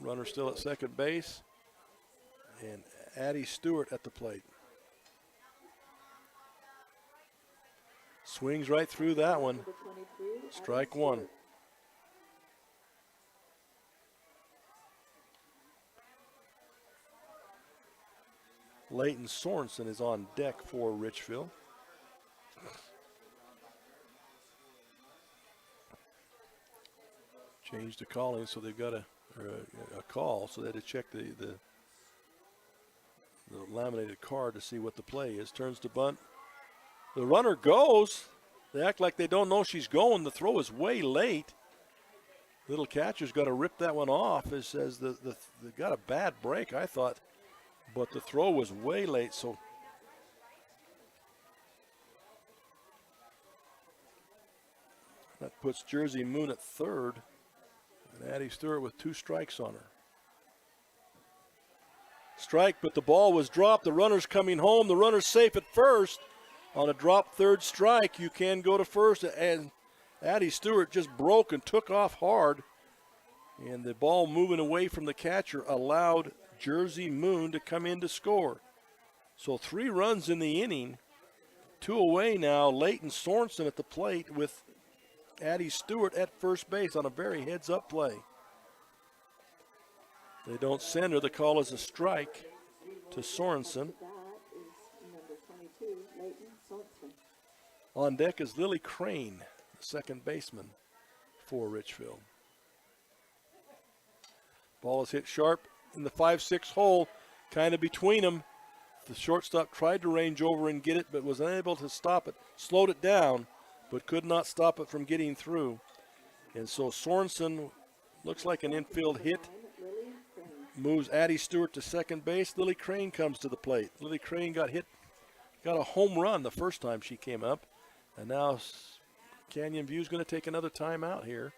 Runner still at second base. And Addie Stewart at the plate. Swings right through that one. Strike one. Leighton Sorensen is on deck for Richfield. Changed the calling, so they've got a call, so they had to check the laminated card to see what the play is. Turns to bunt. The runner goes. They act like they don't know she's going. The throw is way late. Little catcher's got to rip that one off. It says they got a bad break, I thought, but the throw was way late. So that puts Jersey Moon at third. And Addie Stewart with 2 strikes on her. Strike, but the ball was dropped. The runner's coming home. The runner's safe at first. On a drop third strike, you can go to first. And Addie Stewart just broke and took off hard. And the ball moving away from the catcher allowed Jersey Moon to come in to score. So 3 runs in the inning. 2 away now. Leighton Sorensen at the plate with Addie Stewart at first base on a very heads-up play. They don't send her. The call is a strike to Sorensen. On deck is Lily Crane, the second baseman for Richfield. Ball is hit sharp in the 5-6 hole, kind of between them. The shortstop tried to range over and get it, but was unable to stop it. Slowed it down, but could not stop it from getting through. And so Sorensen looks like an infield hit. Moves Addie Stewart to second base. Lily Crane comes to the plate. Lily Crane got a home run the first time she came up. And now Canyon View's going to take another time out here.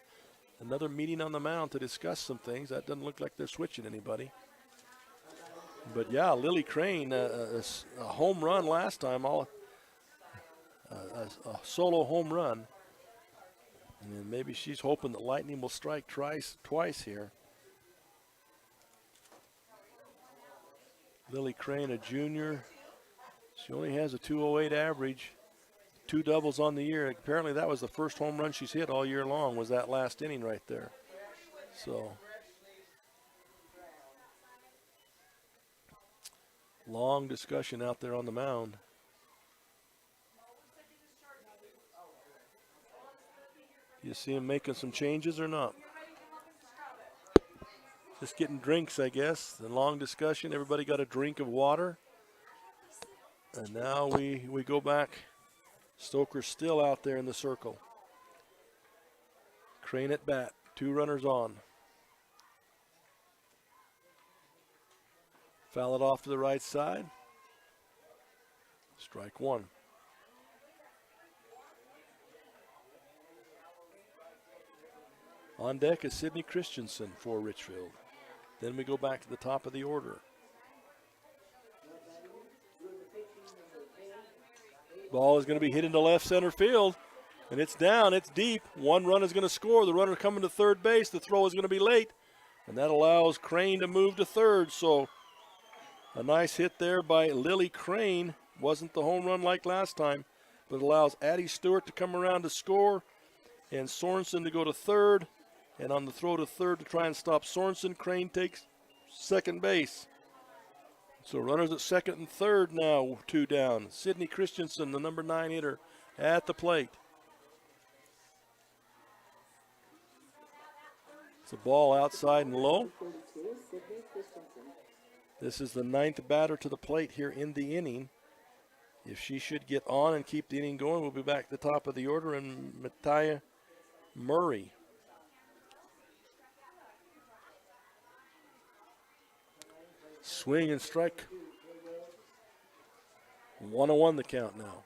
Another meeting on the mound to discuss some things. That doesn't look like they're switching anybody. But yeah, Lily Crane, a home run last time, a solo home run. And maybe she's hoping that lightning will strike twice here. Lily Crane, a junior. She only has a 208 average, 2 doubles on the year. Apparently that was the first home run she's hit all year long, was that last inning right there. So long discussion out there on the mound. You see him making some changes or not? Just getting drinks, I guess. The long discussion. Everybody got a drink of water. And now we go back. Stoker's still out there in the circle. Crane at bat. 2 runners on. Foul it off to the right side. Strike 1. On deck is Sydney Christensen for Richfield. Then we go back to the top of the order. Ball is going to be hit into left center field, and it's down, it's deep. One run is going to score. The runner coming to third base. The throw is going to be late, and that allows Crane to move to third. So a nice hit there by Lily Crane. Wasn't the home run like last time, but allows Addie Stewart to come around to score and Sorensen to go to third. And on the throw to third to try and stop Sorensen, Crane takes second base. So runners at second and third now, 2 down. Sydney Christensen, the number 9 hitter, at the plate. It's a ball outside and low. This is the 9th batter to the plate here in the inning. If she should get on and keep the inning going, we'll be back at the top of the order, and Mattia Murray. Swing and strike. 1-1 the count now.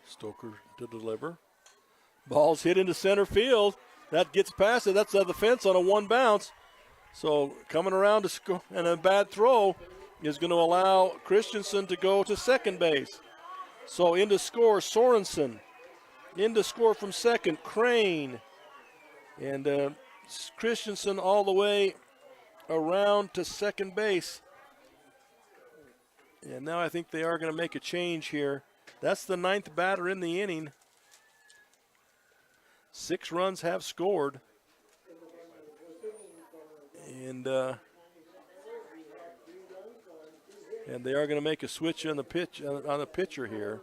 Stoker to deliver. Ball's hit into center field. That gets past it. That's at the fence on a 1 bounce. So coming around to score, and a bad throw is going to allow Christensen to go to second base. So in to score Sorensen. In to score from second, Crane. And Christensen all the way around to second base. And now I think they are going to make a change here. That's the 9th batter in the inning. 6 runs have scored. And they are going to make a switch on the pitch on the pitcher here.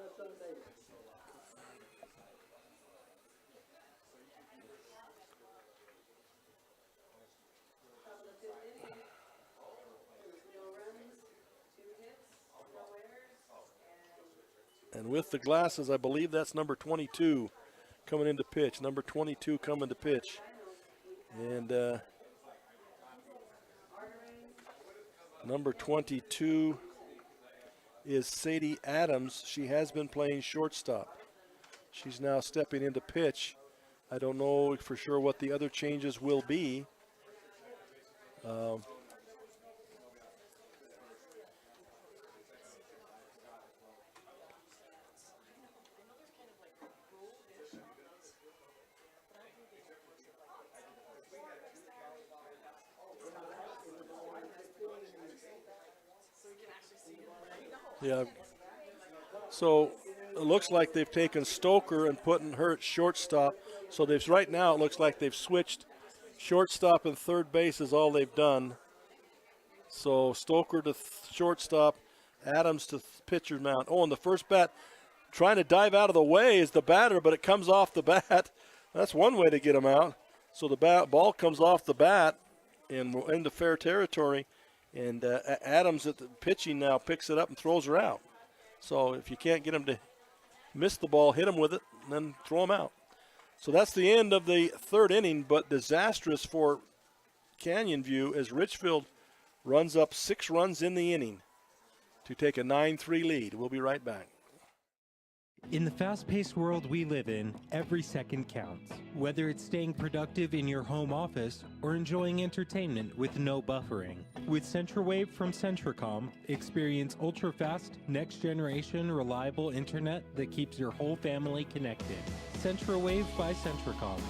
And with the glasses, I believe that's number 22 coming into pitch. Number 22 coming to pitch. And number 22 is Sadie Adams. She has been playing shortstop. She's now stepping into pitch. I don't know for sure what the other changes will be. Yeah. So it looks like they've taken Stoker and putting her at shortstop. So they've right now it looks like they've switched shortstop and third base is all they've done. So Stoker to shortstop, Adams to pitcher's mound. Oh, and the first bat trying to dive out of the way is the batter, but it comes off the bat. That's one way to get him out. So the ball comes off the bat and we're into fair territory. And Adams at the pitching now picks it up and throws her out. So if you can't get him to miss the ball, hit him with it, and then throw him out. So that's the end of the 3rd inning, but disastrous for Canyon View as Richfield runs up 6 runs in the inning to take a 9-3 lead. We'll be right back.
In the fast-paced world we live in, every second counts. Whether it's staying productive in your home office or enjoying entertainment with no buffering. With CentraWave from Centracom, experience ultra-fast, next-generation, reliable internet that keeps your whole family connected. CentraWave by Centracom.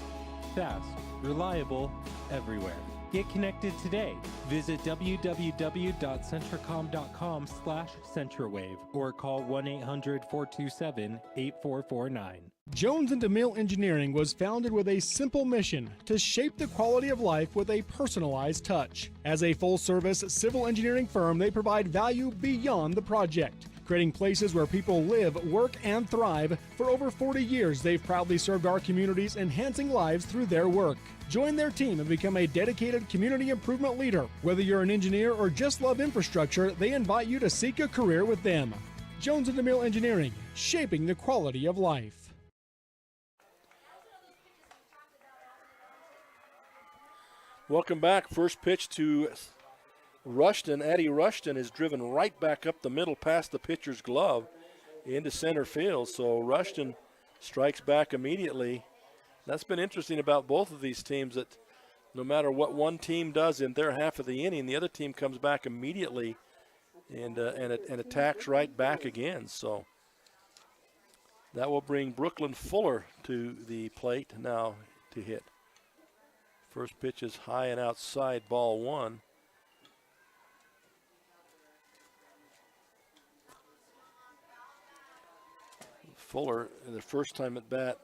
Fast, reliable, everywhere. Get connected today. Visit www.centracom.com/CentraWave or call 1-800-427-8449.
Jones and DeMille Engineering was founded with a simple mission to shape the quality of life with a personalized touch. As a full-service civil engineering firm, they provide value beyond the project, creating places where people live, work, and thrive. For over 40 years, they've proudly served our communities, enhancing lives through their work. Join their team and become a dedicated community improvement leader. Whether you're an engineer or just love infrastructure, they invite you to seek a career with them. Jones and DeMille Engineering, shaping the quality of life.
Welcome back. First pitch to Rushton. Addie Rushton is driven right back up the middle past the pitcher's glove into center field. So Rushton strikes back immediately. That's been interesting about both of these teams, that no matter what one team does in their half of the inning, the other team comes back immediately and attacks right back again. So that will bring Brooklyn Fuller to the plate now to hit. First pitch is high and outside, ball one. Fuller, the first time at bat,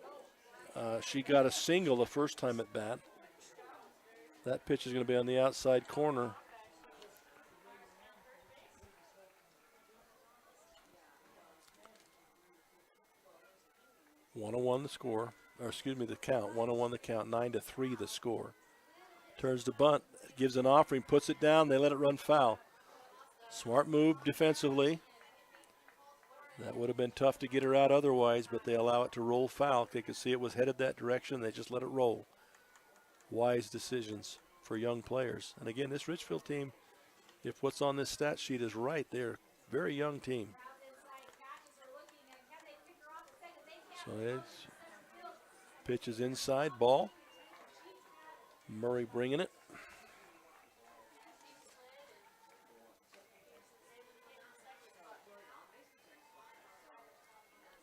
she got a single the first time at bat. That pitch is going to be on the outside corner. One-on-one the score, or excuse me, the count. 1-1 the count, 9-3 the score. Turns to bunt, gives an offering, puts it down. They let it run foul. Smart move defensively. That would have been tough to get her out otherwise, but they allow it to roll foul. They could see it was headed that direction. They just let it roll. Wise decisions for young players. And again, this Richfield team, if what's on this stat sheet is right, they're a very young team. So it's pitch is inside, ball. Murray bringing it.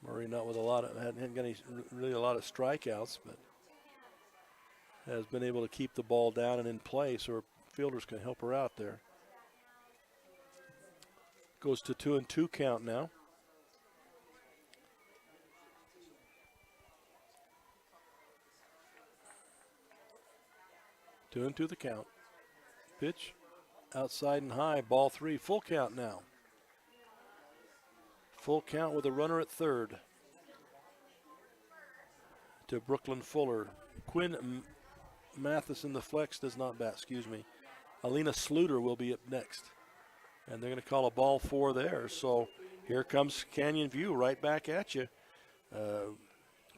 Murray not with hadn't got really a lot of strikeouts, but has been able to keep the ball down and in play, so her fielders can help her out there. Goes to 2-2 count now. Two and two the count. Pitch outside and high, ball three, full count now. Full count with a runner at third to Brooklyn Fuller. Quinn Matheson, the flex, does not bat, excuse me. Alina Sluter will be up next. And they're going to call a ball four there. So here comes Canyon View right back at you.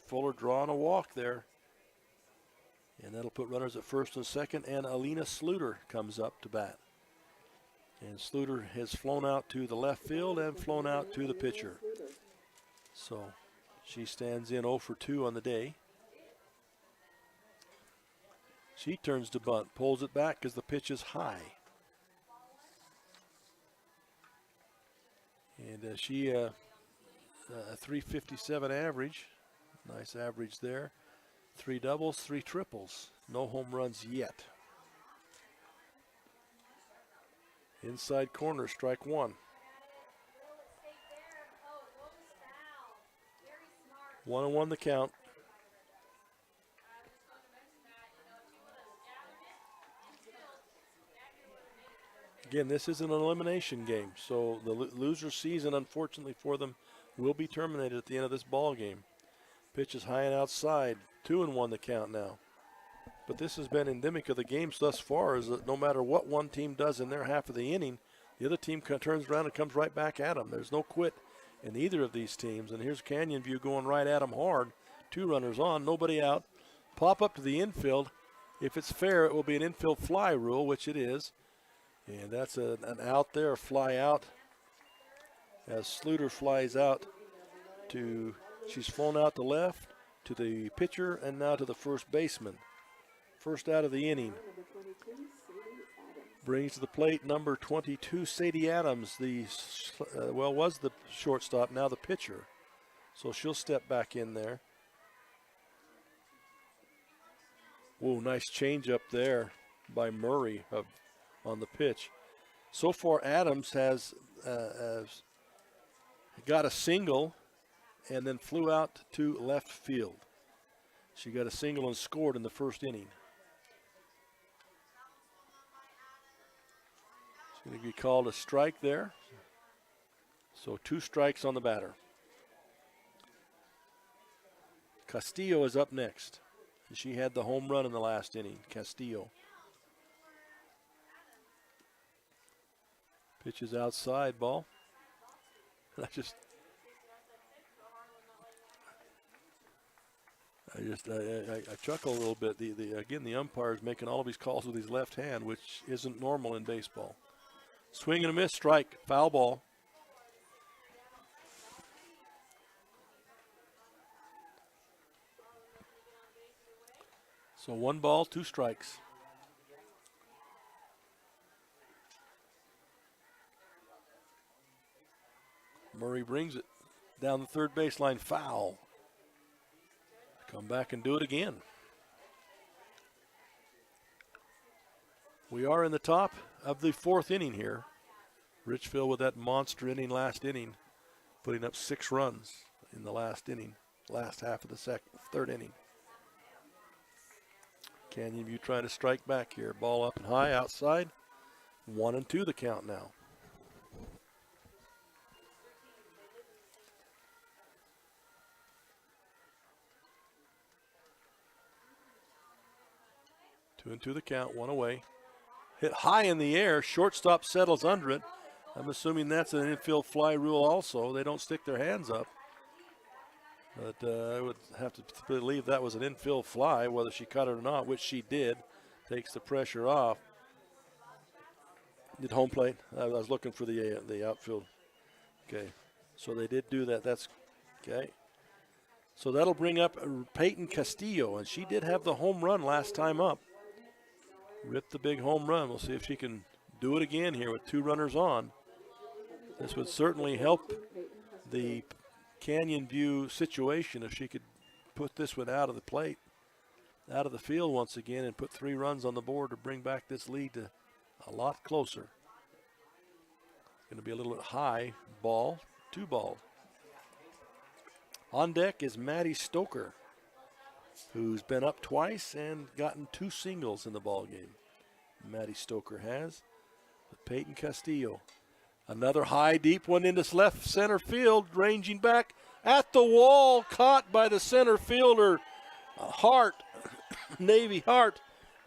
Fuller drawing a walk there. And that'll put runners at first and second, and Alina Sluter comes up to bat. And Sluter has flown out to the left field and flown out to the pitcher. So she stands in 0 for 2 on the day. She turns to bunt, pulls it back because the pitch is high. And she a 357 average. Nice average there. 3 doubles, 3 triples. No home runs yet. Inside corner, strike one. 1-1 the count. Again, this is an elimination game, so the loser season, unfortunately for them, will be terminated at the end of this ball game. Pitch is high and outside. 2-1 the count now. But this has been endemic of the games thus far, is that no matter what one team does in their half of the inning, the other team turns around and comes right back at them. There's no quit in either of these teams. And here's Canyon View going right at them hard. 2 runners on, nobody out. Pop up to the infield. If it's fair, it will be an infield fly rule, which it is. And that's an out there, a fly out. As Sluter flies out to, she's flown out to left, to the pitcher, and now to the first baseman. First out of the inning. Brings to the plate number 22, Sadie Adams, was the shortstop, now the pitcher. So she'll step back in there. Whoa, nice change up there by Murray on the pitch. So far, Adams has got a single and then flew out to left field. She got a single and scored in the first inning. It's going to be called a strike there. So 2 strikes on the batter. Castillo is up next. She had the home run in the last inning, Castillo. Pitch is outside, ball. I chuckle a little bit. Again, the umpire is making all of his calls with his left hand, which isn't normal in baseball. Swing and a miss, strike, foul ball. So 1 ball, 2 strikes. Murray brings it down the third baseline, foul. Come back and do it again. We are in the top of the 4th inning here. Richfield with that monster inning last inning, putting up 6 runs in the last inning, last half of the 3rd inning. Canyon View trying to strike back here. Ball up and high outside. 1-2 the count now. Two and two the count, 1 away. Hit high in the air, shortstop settles under it. I'm assuming that's an infield fly rule also. They don't stick their hands up. But I would have to believe that was an infield fly, whether she cut it or not, which she did. Takes the pressure off. Did home plate? I was looking for the outfield. Okay, so they did do that. That's okay. So that'll bring up Peyton Castillo, and she did have the home run last time up. Ripped the big home run. We'll see if she can do it again here with 2 runners on. This would certainly help the Canyon View situation if she could put this one out of the plate, out of the field once again, and put 3 runs on the board to bring back this lead to a lot closer. It's going to be a little bit high. Ball, 2 balls. On deck is Maddie Stoker, who's been up twice and gotten 2 singles in the ball game. Maddie Stoker has. With Peyton Castillo. Another high, deep one into left center field, ranging back at the wall, caught by the center fielder, Hart, Navy Hart,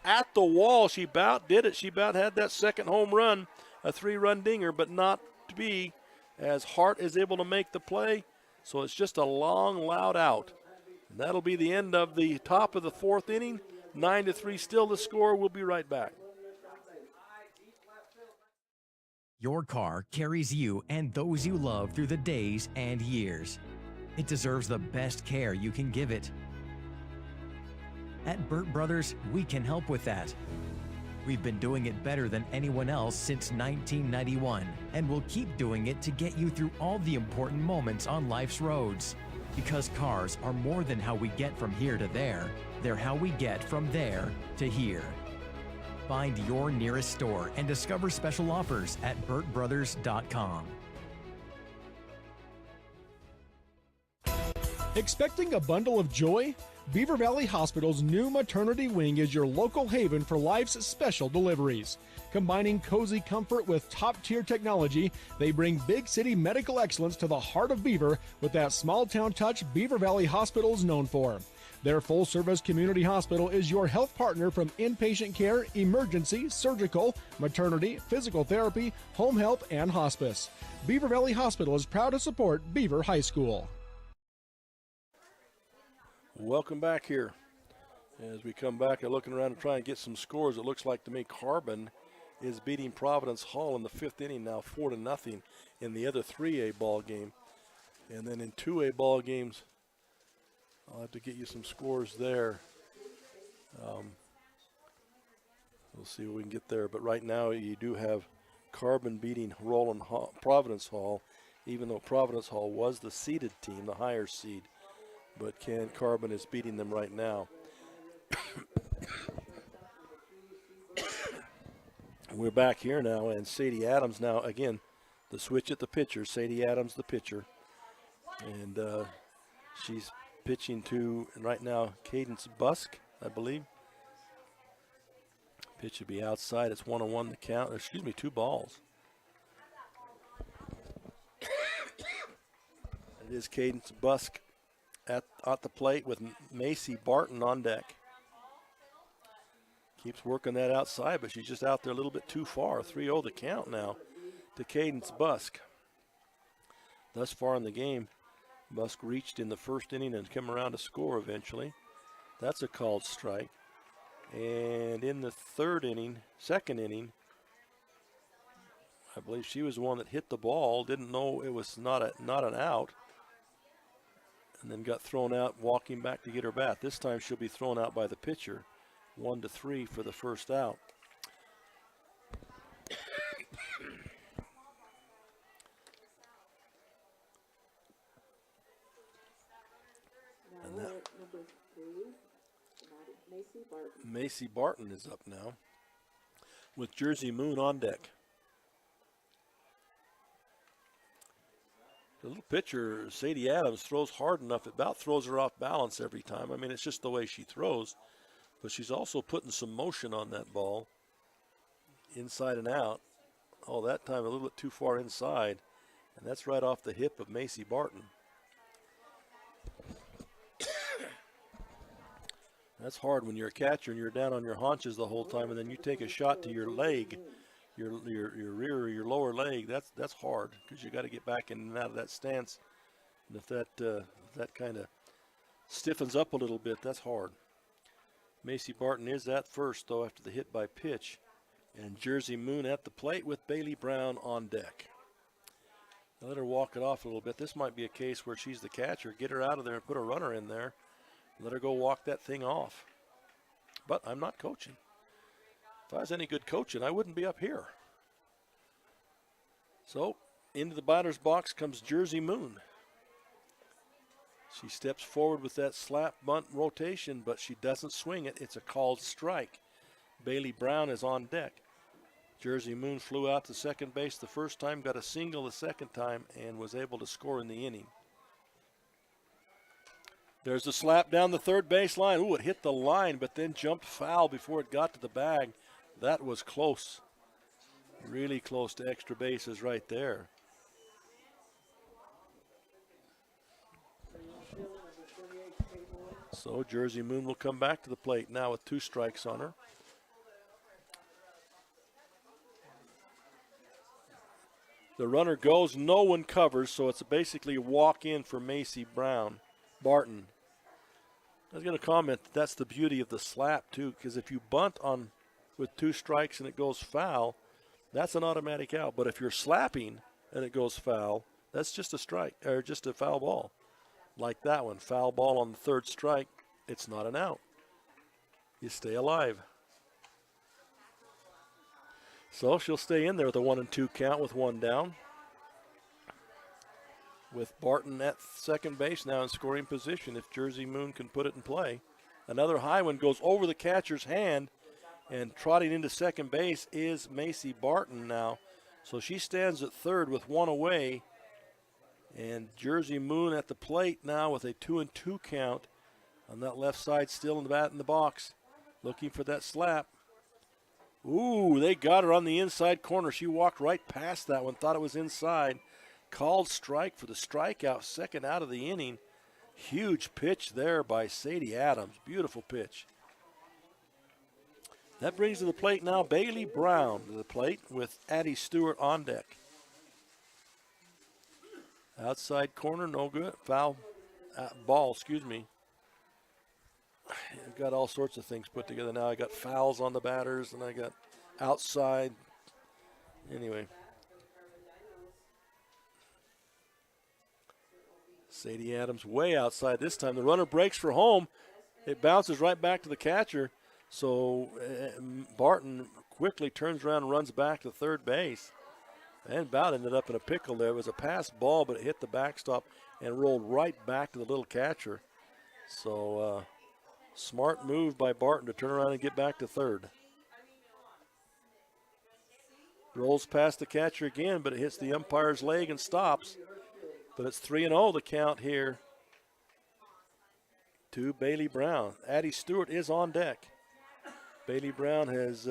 at the wall. She about did it. She about had that second home run, a 3-run dinger, but not to be, as Hart is able to make the play. So it's just a long, loud out. And that'll be the end of the top of the 4th inning. 9-3 still the score. We'll be right back.
Your car carries you and those you love through the days and years. It deserves the best care you can give it. At Burt Brothers, we can help with that. We've been doing it better than anyone else since 1991, and we'll keep doing it to get you through all the important moments on life's roads. Because cars are more than how we get from here to there, they're how we get from there to here. Find your nearest store and discover special offers at burtbrothers.com.
Expecting a bundle of joy? Beaver Valley Hospital's new maternity wing is your local haven for life's special deliveries. Combining cozy comfort with top-tier technology, they bring big city medical excellence to the heart of Beaver with that small-town touch Beaver Valley Hospital is known for. Their full-service community hospital is your health partner from inpatient care, emergency, surgical, maternity, physical therapy, home health, and hospice. Beaver Valley Hospital is proud to support Beaver High School.
Welcome back here. As we come back and looking around and trying to get some scores, it looks like to me Carbon is beating Providence Hall in the 5th inning now 4-0 in the other 3A ball game. And then in 2A ball games, I'll have to get you some scores there. We'll see what we can get there. But right now you do have Carbon beating Providence Hall, even though Providence Hall was the seeded team, the higher seed. But Carbon is beating them right now. We're back here now, and Sadie Adams now, again, the switch at the pitcher. Sadie Adams, the pitcher. And she's pitching to, right now, Cadence Busk, I believe. Pitch should be outside. It's 1-1 the count. Excuse me, 2 balls. It is Cadence Busk at the plate with Macy Barton on deck. Keeps working that outside, but she's just out there a little bit too far. 3-0 the count now to Cadence Busk. Thus far in the game, Busk reached in the 1st inning and come around to score eventually. That's a called strike. And in the second inning, I believe she was the one that hit the ball, didn't know it was not an out, and then got thrown out walking back to get her bat. This time she'll be thrown out by the pitcher. 1-3 for the first out.
Now number 3, Macy Barton.
Macy Barton is up now with Jersey Moon on deck. The little pitcher, Sadie Adams, throws hard enough. It about throws her off balance every time. I mean, it's just the way she throws. But she's also putting some motion on that ball, inside and out. Oh, that time a little bit too far inside. And that's right off the hip of Macy Barton. That's hard when you're a catcher and you're down on your haunches the whole time, and then you take a shot to your leg, your rear or your lower leg. That's hard because you got to get back in and out of that stance. And if that kind of stiffens up a little bit, that's hard. Macy Barton is at first though after the hit by pitch, and Jersey Moon at the plate with Bailey Brown on deck. Now let her walk it off a little bit. This might be a case where she's the catcher. Get her out of there and put a runner in there. Let her go walk that thing off. But I'm not coaching. If I was any good coaching, I wouldn't be up here. So into the batter's box comes Jersey Moon. She steps forward with that slap bunt rotation, but she doesn't swing it. It's a called strike. Bailey Brown is on deck. Jersey Moon flew out to second base the first time, got a single the second time, and was able to score in the inning. There's a slap down the third base line. Ooh, it hit the line, but then jumped foul before it got to the bag. That was close. Really close to extra bases right there. So Jersey Moon will come back to the plate now with 2 strikes on her. The runner goes, no one covers, so it's basically a walk in for Macy Barton. I was going to comment that's the beauty of the slap too, because if you bunt on with 2 strikes and it goes foul, that's an automatic out. But if you're slapping and it goes foul, that's just a strike or just a foul ball. Like that one, foul ball on the 3rd strike, it's not an out. You stay alive. So she'll stay in there with a 1-2 count with 1 down. With Barton at second base now in scoring position if Jersey Moon can put it in play. Another high one goes over the catcher's hand, and trotting into second base is Macy Barton now. So she stands at third with 1 away, and Jersey Moon at the plate now with a 2-2 count on that left side, still in the bat in the box, looking for that slap. Ooh, they got her on the inside corner. She walked right past that one, thought it was inside. Called strike for the strikeout, second out of the inning. Huge pitch there by Sadie Adams. Beautiful pitch. That brings to the plate now Bailey Brown to the plate with Addie Stewart on deck. Outside corner, no good. Foul ball, excuse me. I've got all sorts of things put together now. I got fouls on the batters, and I got outside. Anyway. Sadie Adams way outside this time. The runner breaks for home. It bounces right back to the catcher. So Barton quickly turns around and runs back to third base. And about ended up in a pickle there. It was a pass ball, but it hit the backstop and rolled right back to the little catcher. So smart move by Barton to turn around and get back to third. Rolls past the catcher again, but it hits the umpire's leg and stops. But it's 3-0 the count here to Bailey Brown. Addie Stewart is on deck. Bailey Brown has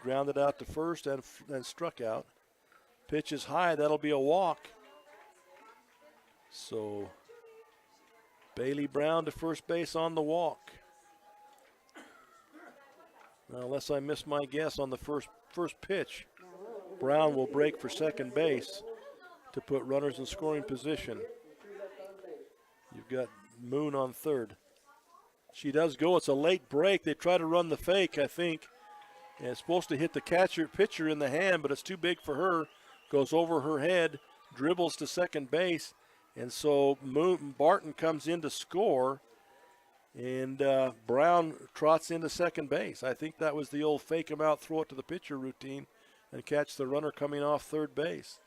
grounded out to first and struck out. Pitch is high. That'll be a walk. So Bailey Brown to first base on the walk. Now, unless I miss my guess on the first pitch, Brown will break for second base to put runners in scoring position. You've got Moon on third. She does go. It's a late break. They try to run the fake, I think. And it's supposed to hit the pitcher in the hand, but it's too big for her. Goes over her head, dribbles to second base. And so Barton comes in to score. And Brown trots into second base. I think that was the old fake him out, throw it to the pitcher routine, and catch the runner coming off third base.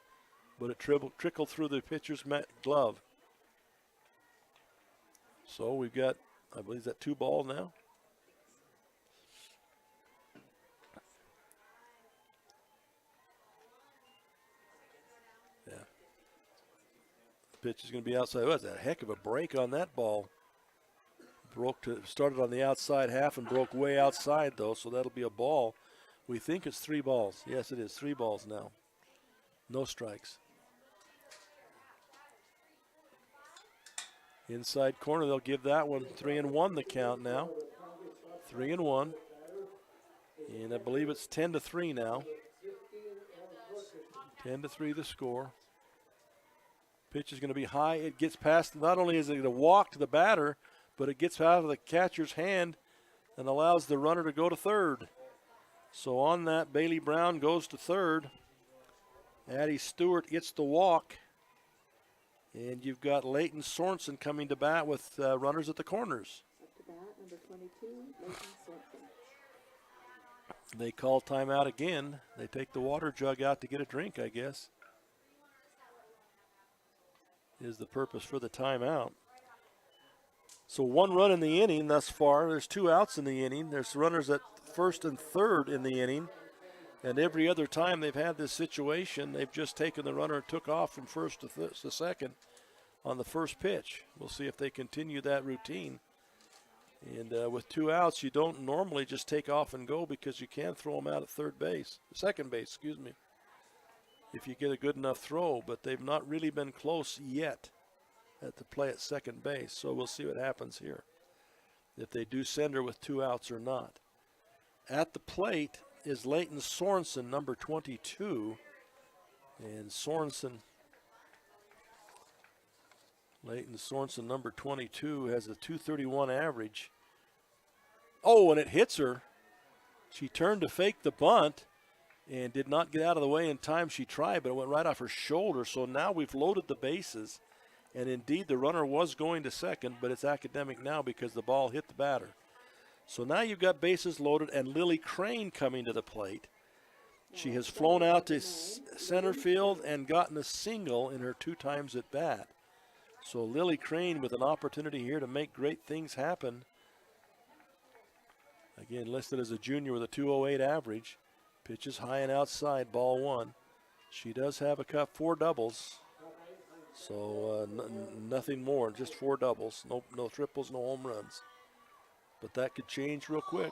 But it trickled through the pitcher's glove. So we've got, I believe, that 2 ball now. Yeah. The pitch is going to be outside. That was a heck of a break on that ball. Started on the outside half and broke way outside, though, so that'll be a ball. We think it's 3 balls. Yes, it is 3 balls now. No strikes. Inside corner, they'll give that one 3-1 the count now. 3-1. And I believe it's 10-3 now. 10-3 the score. Pitch is going to be high. It gets past, not only is it going to walk to the batter, but it gets out of the catcher's hand and allows the runner to go to third. So on that, Bailey Brown goes to third. Addie Stewart gets the walk. And you've got Leighton Sorensen coming to bat with runners at the corners.
Up to bat, number 22, Leighton Sorensen.
They call timeout again. They take the water jug out to get a drink, I guess, is the purpose for the timeout. So 1 run in the inning thus far. There's 2 outs in the inning. There's runners at first and third in the inning. And every other time they've had this situation, they've just taken the runner and took off from first to second on the first pitch. We'll see if they continue that routine. And with 2 outs, you don't normally just take off and go because you can throw them out at second base, if you get a good enough throw. But they've not really been close yet at the play at second base. So we'll see what happens here, if they do send her with 2 outs or not. At the plate is Leighton Sorensen, number 22. And Leighton Sorensen, number 22, has a .231 average. Oh, and it hits her. She turned to fake the bunt and did not get out of the way in time. She tried, but it went right off her shoulder. So now we've loaded the bases. And indeed, the runner was going to second, but it's academic now because the ball hit the batter. So now you've got bases loaded and Lily Crane coming to the plate. She has flown out to center field and gotten a single in her 2 times at bat. So Lily Crane with an opportunity here to make great things happen. Again, listed as a junior with a .208 average. Pitches high and outside, ball 1. She does have 4 doubles. So nothing more, just 4 doubles. No triples, no home runs. But that could change real quick.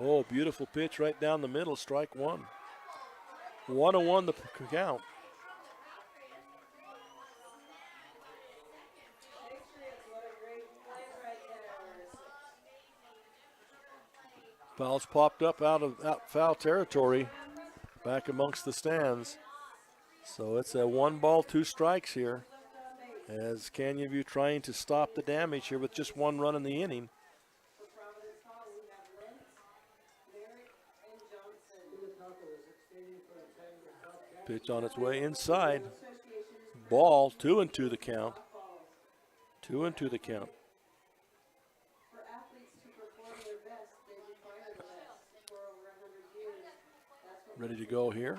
Oh, beautiful pitch right down the middle, strike 1. 1-1 the count. Fouls popped up out of foul territory, back amongst the stands. So it's a 1 ball, 2 strikes here, as Canyon View trying to stop the damage here with just 1 run in the inning. Pitch on its way inside. Ball, 2-2 the count. 2-2 the count. Ready to go here.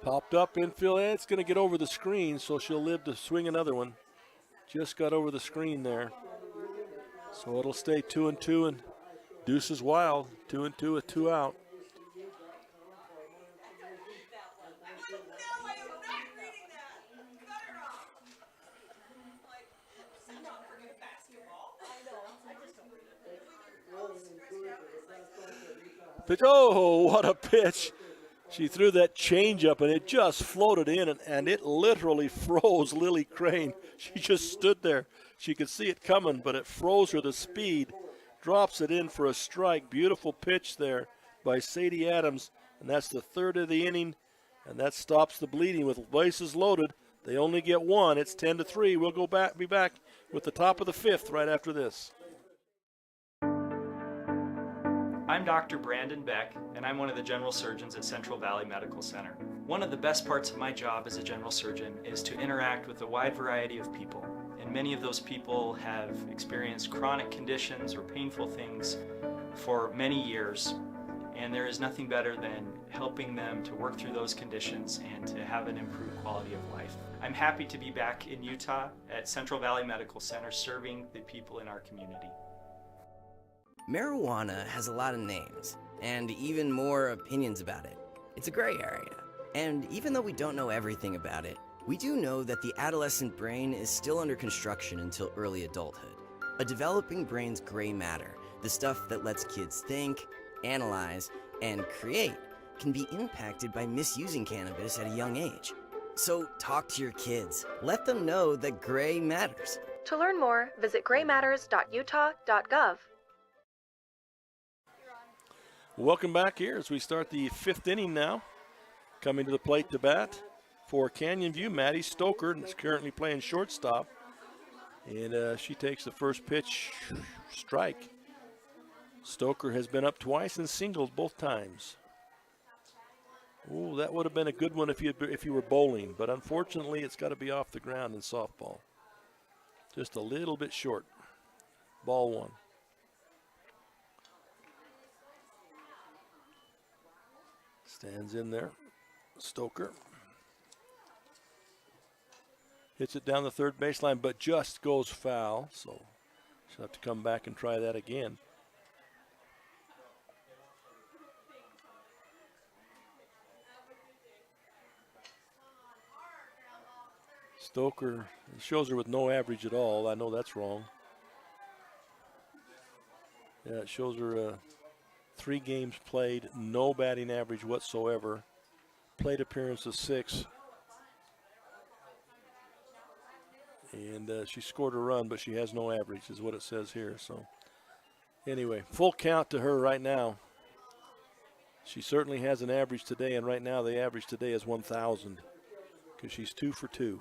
Popped up infield. It's going to get over the screen, so she'll live to swing another one. Just got over the screen there. So it'll stay 2-2, and Deuce is wild. 2-2 with 2 out. Pitch. Oh, what a pitch. She threw that changeup, and it just floated in, and it literally froze Lily Crane. She just stood there. She could see it coming, but it froze her the speed. Drops it in for a strike. Beautiful pitch there by Sadie Adams, and that's the 3rd of the inning, and that stops the bleeding with bases loaded. They only get 1. It's 10-3. We'll be back with the top of the 5th right after this.
I'm Dr. Brandon Beck, and I'm one of the general surgeons at Central Valley Medical Center. One of the best parts of my job as a general surgeon is to interact with a wide variety of people. And many of those people have experienced chronic conditions or painful things for many years. And there is nothing better than helping them to work through those conditions and to have an improved quality of life. I'm happy to be back in Utah at Central Valley Medical Center serving the people in our community.
Marijuana has a lot of names, and even more opinions about it. It's a gray area. And even though we don't know everything about it, we do know that the adolescent brain is still under construction until early adulthood. A developing brain's gray matter, the stuff that lets kids think, analyze, and create, can be impacted by misusing cannabis at a young age. So talk to your kids. Let them know that gray matters.
To learn more, visit graymatters.utah.gov.
Welcome back here as we start the 5th inning now. Coming to the plate to bat for Canyon View, Maddie Stoker is currently playing shortstop. And she takes the first pitch, strike. Stoker has been up twice and singled both times. Oh, that would have been a good one if you were bowling, but unfortunately it's got to be off the ground in softball. Just a little bit short. Ball 1. Stands in there. Stoker hits it down the third baseline, but just goes foul. So she'll have to come back and try that again. Stoker shows her with no average at all. I know that's wrong. Yeah, it shows her 3 games played, no batting average whatsoever. Plate appearance of 6. And she scored a run, but she has no average is what it says here. So anyway, full count to her right now. She certainly has an average today, and right now the average today is 1,000 because she's 2 for 2.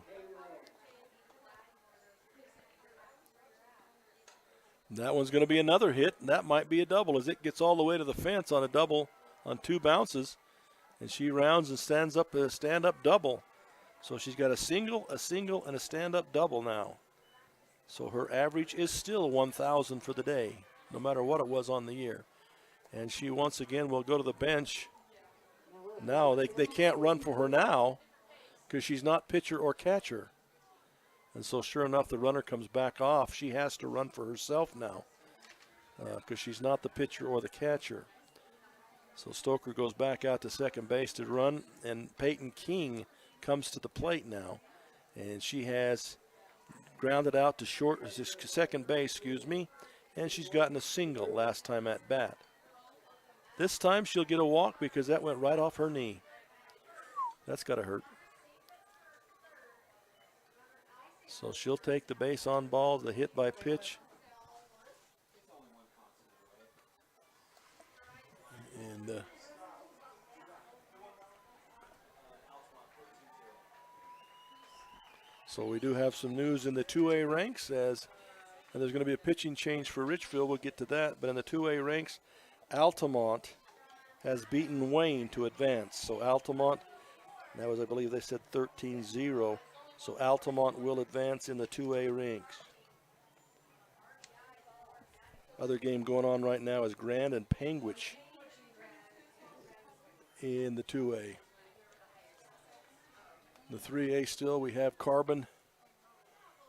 That one's going to be another hit, and that might be a double as it gets all the way to the fence on a double on 2 bounces. And she rounds and stands up a stand-up double. So she's got a single, and a stand-up double now. So her average is still 1,000 for the day, no matter what it was on the year. And she once again will go to the bench. Now they can't run for her now because she's not pitcher or catcher. And so sure enough, the runner comes back off. She has to run for herself now because she's not the pitcher or the catcher. So Stoker goes back out to second base to run, and Peyton King comes to the plate now. And she has grounded out to second base, and she's gotten a single last time at bat. This time she'll get a walk because that went right off her knee. That's got to hurt. So she'll take the base on ball, the hit by pitch. And so we do have some news in the 2A ranks and there's going to be a pitching change for Richfield. We'll get to that. But in the 2A ranks, Altamont has beaten Wayne to advance. So Altamont, that was, I believe they said 13-0. So Altamont will advance in the 2A ranks. Other game going on right now is Grand and Panguitch in the 2A. The 3A still, we have Carbon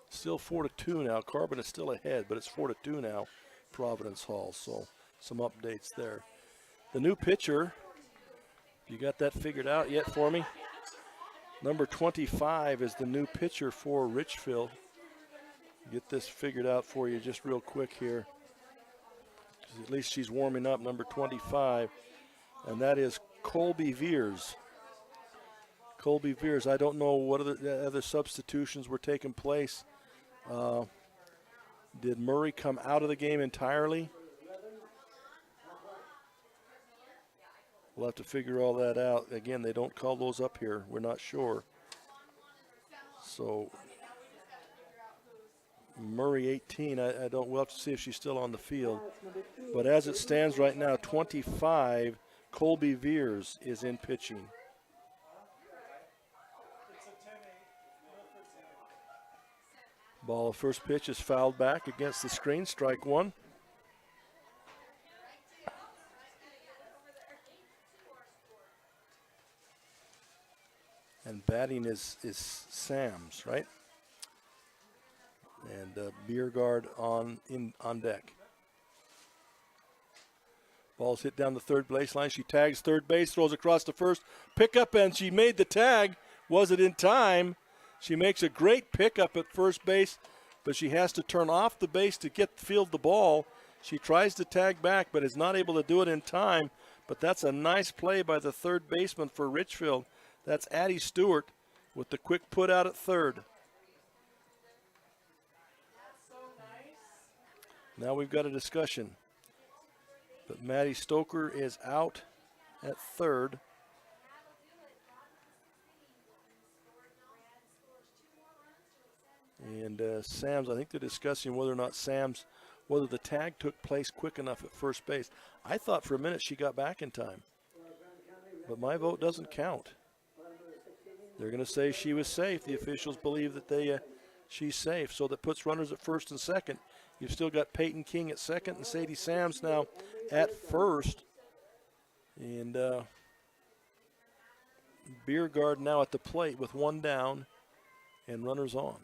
still 4-2 now. Carbon is still ahead, but it's 4-2 now, Providence Hall. So some updates there. The new pitcher, you got that figured out yet for me? Number 25 is the new pitcher for Richfield. Get this figured out for you just real quick here. At least she's warming up, number 25, and that is Colby Veers. Colby Veers, I don't know what other substitutions were taking place. Did Murray come out of the game entirely? We'll have to figure all that out. Again, they don't call those up here. We're not sure. So Murray 18. We'll have to see if she's still on the field. But as it stands right now, 25, Colby Veers is in pitching. Ball, first pitch is fouled back against the screen, strike one. And batting is Sam's, right? And Biergard on deck. Ball's hit down the third baseline. She tags third base, throws across to first. Pickup, and she made the tag. Was it in time? She makes a great pickup at first base, but she has to turn off the base to field the ball. She tries to tag back, but is not able to do it in time. But that's a nice play by the third baseman for Richfield. That's Addie Stewart with the quick put out at third. Now we've got a discussion. But Maddie Stoker is out at third. And Sam's, I think they're discussing whether or not whether the tag took place quick enough at first base. I thought for a minute she got back in time. But my vote doesn't count. They're going to say she was safe. The officials believe that she's safe. So that puts runners at first and second. You've still got Peyton King at second and Sadie Sams now at first. And Biergard now at the plate with one down and runners on.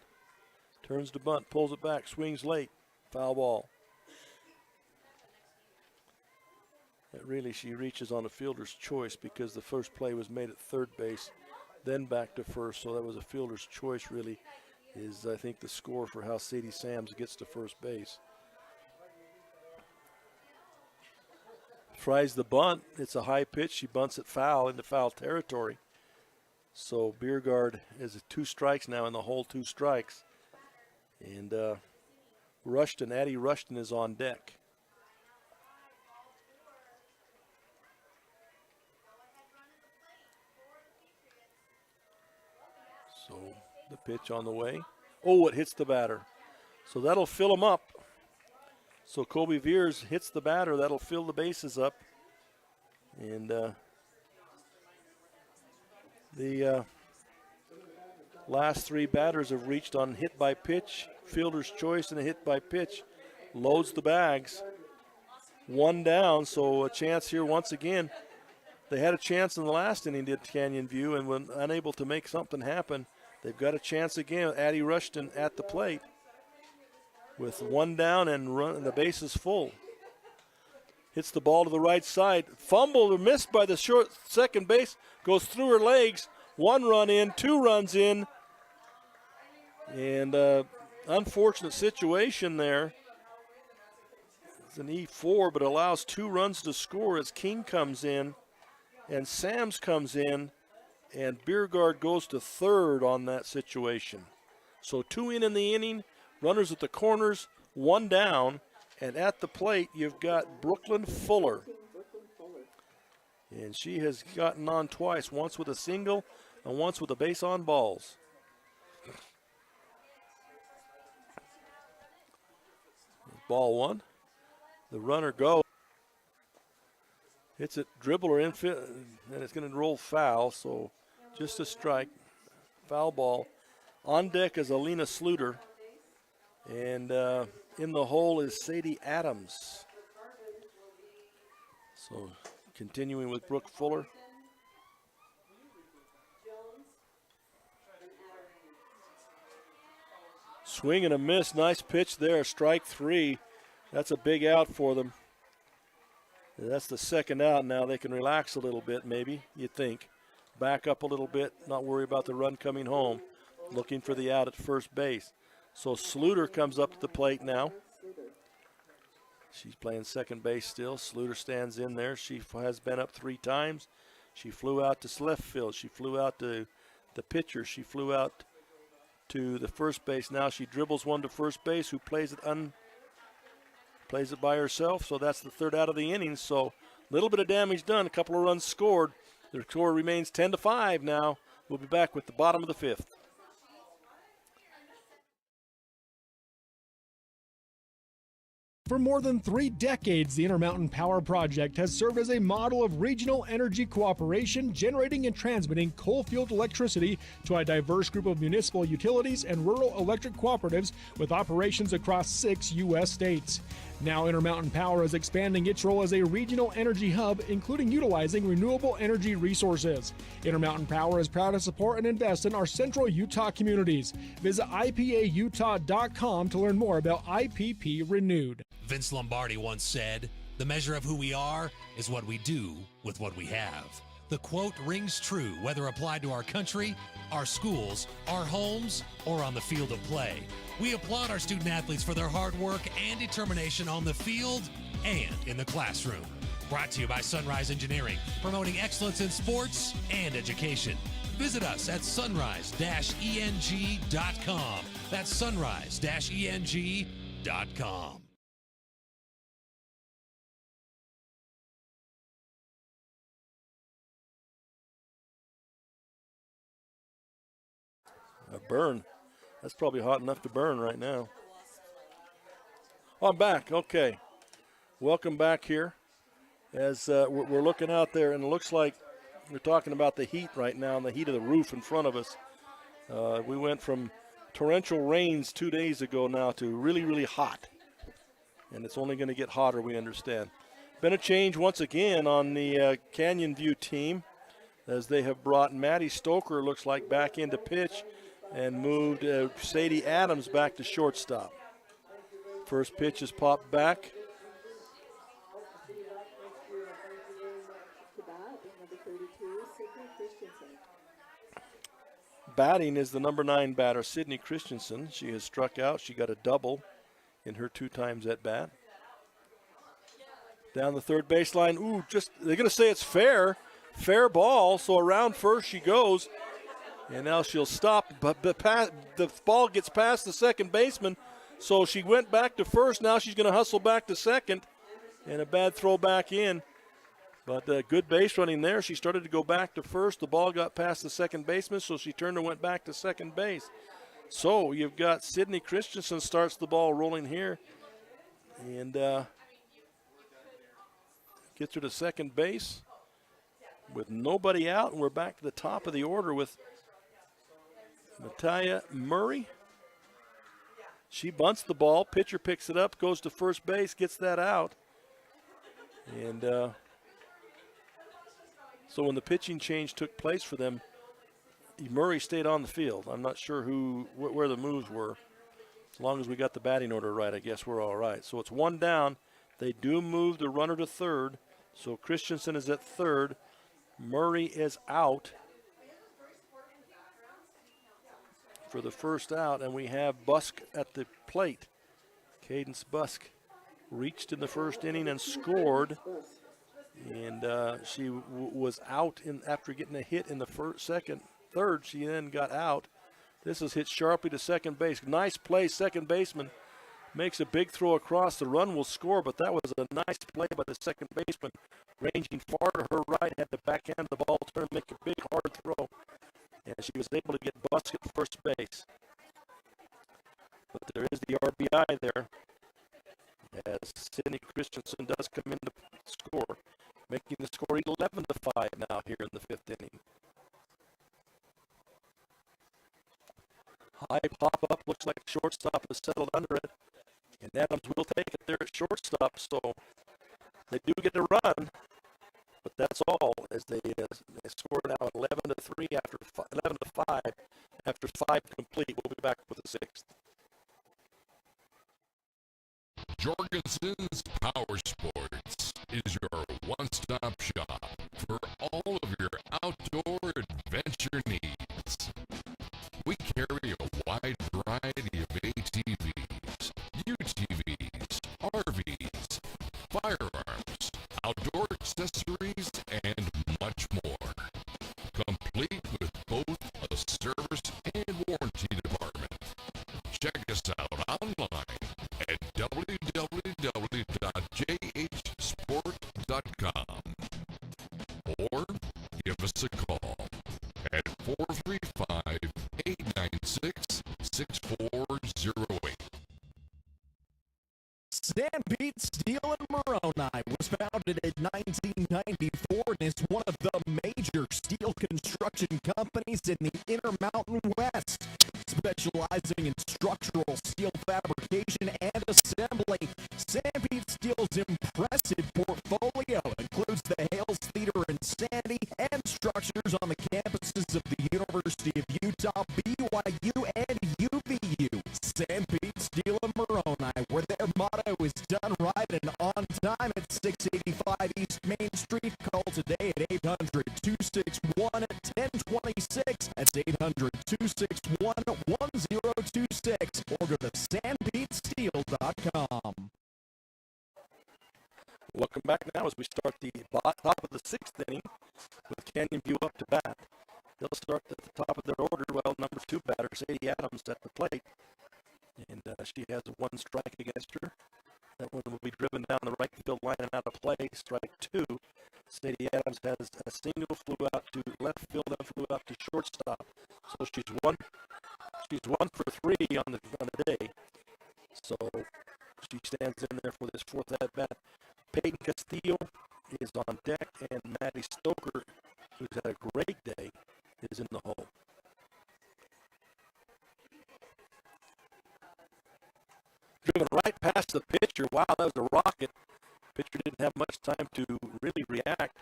Turns to bunt, pulls it back, swings late, foul ball. Really, she reaches on a fielder's choice because the first play was made at third base, then back to first. So that was a fielder's choice, really, is I think the score for how Sadie Sams gets to first base. Tries the bunt. It's a high pitch. She bunts it foul into foul territory. So Biergard is 2 strikes now in the hole, 2 strikes. And Addie Rushton is on deck. So the pitch on the way. Oh, it hits the batter. So that'll fill him up. So Colby Veers hits the batter. That'll fill the bases up. And the last 3 batters have reached on hit by pitch, fielder's choice, and a hit by pitch. Loads the bags. 1 down, so a chance here once again. They had a chance in the last inning, did Canyon View, and when unable to make something happen, they've got a chance again. Addie Rushton at the plate with 1 down and the base is full. Hits the ball to the right side. Fumbled or missed by the short second base. Goes through her legs. 1 run in, 2 runs in. And unfortunate situation there. It's an E4, but allows 2 runs to score as King comes in and Sams comes in, and Biergard goes to third on that situation. So 2 in the inning, runners at the corners, 1 down, and at the plate you've got Brooklyn Fuller. And she has gotten on twice, once with a single and once with a base on balls. Ball 1. The runner goes. Hits it, dribbler infield, and it's going to roll foul, so just a strike. Foul ball. On deck is Alina Sluter. And in the hole is Sadie Adams. So continuing with Brooke Fuller. Swing and a miss. Nice pitch there. Strike 3. That's a big out for them. That's the second out now. They can relax a little bit, maybe, you'd think. Back up a little bit, not worry about the run coming home. Looking for the out at first base. So Sluter comes up to the plate now. She's playing second base still. Sluter stands in there. She has been up 3 times. She flew out to left field. She flew out to the pitcher. She flew out to the first base. Now she dribbles one to first base, who plays it by herself. So that's the 3rd out of the inning. So a little bit of damage done. A couple of runs scored. The score remains 10-5 now. We'll be back with the bottom of the 5th.
For more than 3 decades, the Intermountain Power Project has served as a model of regional energy cooperation, generating and transmitting coal-fueled electricity to a diverse group of municipal utilities and rural electric cooperatives with operations across 6 U.S. states. Now, Intermountain Power is expanding its role as a regional energy hub, including utilizing renewable energy resources. Intermountain Power is proud to support and invest in our central Utah communities. Visit IPAUtah.com to learn more about IPP Renewed.
Vince Lombardi once said, "The measure of who we are is what we do with what we have." The quote rings true whether applied to our country, our schools, our homes, or on the field of play. We applaud our student athletes for their hard work and determination on the field and in the classroom. Brought to you by Sunrise Engineering, promoting excellence in sports and education. Visit us at sunrise-eng.com. That's sunrise-eng.com.
A burn. That's probably hot enough to burn right now. Oh, I'm back. Okay. Welcome back here. As we're looking out there, and it looks like we're talking about the heat right now and the heat of the roof in front of us. We went from torrential rains 2 days ago now to really, really hot. And it's only going to get hotter, we understand. Been a change once again on the Canyon View team, as they have brought Maddie Stoker, looks like, back into pitch, and moved Sadie Adams back to shortstop. First pitch is popped back. Batting is the number 9 batter, Sydney Christensen. She has struck out. She got a double in her 2 times at bat. Down the third baseline. Ooh, they're going to say it's fair. Fair ball, so around first she goes. And now she'll stop, but the ball gets past the second baseman, so she went back to first. Now she's going to hustle back to second, and a bad throw back in. But good base running there. She started to go back to first. The ball got past the second baseman, so she turned and went back to second base. So you've got Sydney Christensen starts the ball rolling here, and gets her to second base with nobody out, and we're back to the top of the order with Natalia Murray. She bunts the ball. Pitcher picks it up, goes to first base, gets that out. And so when the pitching change took place for them, Murray stayed on the field. I'm not sure where the moves were. As long as we got the batting order right, I guess we're all right. So it's 1 down. They do move the runner to third. So Christensen is at third. Murray is out for the first out, and we have Busk at the plate. Cadence Busk reached in the first inning and scored, and she was out after getting a hit in the third. She then got out. This is hit sharply to second base. Nice play, second baseman makes a big throw across. The run will score, but that was a nice play by the second baseman, ranging far to her right, had the backhand of the ball turn, make a big hard throw. And she was able to get Busk at first base. But there is the RBI there, as Sydney Christensen does come in to score, making the score 11-5 now here in the 5th inning. High pop-up, looks like shortstop has settled under it. And Adams will take it there at shortstop, so they do get a run. But that's all, as they score now 11-3 after 11-5 after 5 complete. We'll be back with the 6th.
Jorgensen's Power Sports is your one-stop shop for all of your outdoor adventure needs. We carry a wide variety of ATVs, UTVs, RVs, firearms, outdoor accessories, and much more. Complete with both a service and warranty department. Check us out online at www.jhsport.com or give us a call at 435-896-6408.
Stampede founded in 1994 and is one of the major steel construction companies in the Intermountain West, specializing in structural steel fabrication and assembly. Sanpete Steel's impressive portfolio includes the Hales Theater in Sandy and structures on the campuses of the University of Utah, BYU, and UVU. Sanpete Steel in Moroni, where their motto is done right and on time at 685 East Main Street. Call today at 800-261-1026. That's 800-261-1026. Or go to sanpetesteel.com.
Welcome back now as we start the top of the sixth inning with Canyon View up to bat. They'll start at the top of their order. Well, number 2 batter, Sadie Adams, at the plate. And she has 1 strike against her. That one will be driven down the right field line and out of play. Strike 2. Sadie Adams has a single, flew out to left field, and flew out to shortstop. So she's one for 3 on the day. So she stands in there for this 4th at bat. Peyton Castillo is on deck, and Maddie Stoker, who's had a great day, is in the hole. Driven right past the pitcher. Wow, that was a rocket. Pitcher didn't have much time to really react.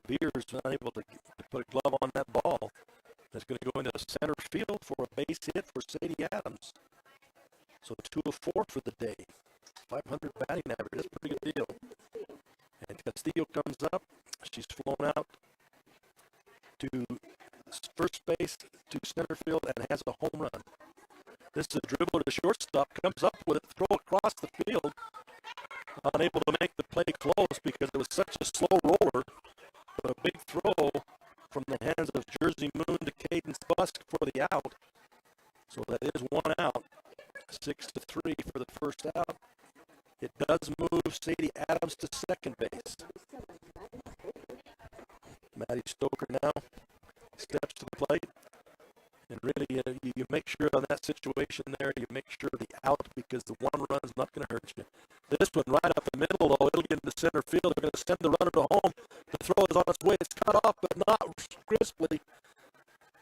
Veers unable to put a glove on that ball. That's going to go into center field for a base hit for Sadie Adams. So 2 of 4 for the day. 500 batting average. That's a pretty good deal. And Castillo comes up. She's flown out to first base, to center field, and has a home run. This is a dribble to shortstop. Comes up with it, throw across the field. Unable to make the play close because it was such a slow roller. But a big throw from the hands of Jersey Moon to Cadence Busk for the out. So that is 1 out. 6-3 for the first out. It does move Sadie Adams to second base. Maddie Stoker now steps to the plate. And really, you make sure on that situation there, you make sure the out, because the 1 run is not going to hurt you. This one right up the middle, though, it'll get into center field. They're going to send the runner to home. The throw is on its way. It's cut off, but not crisply.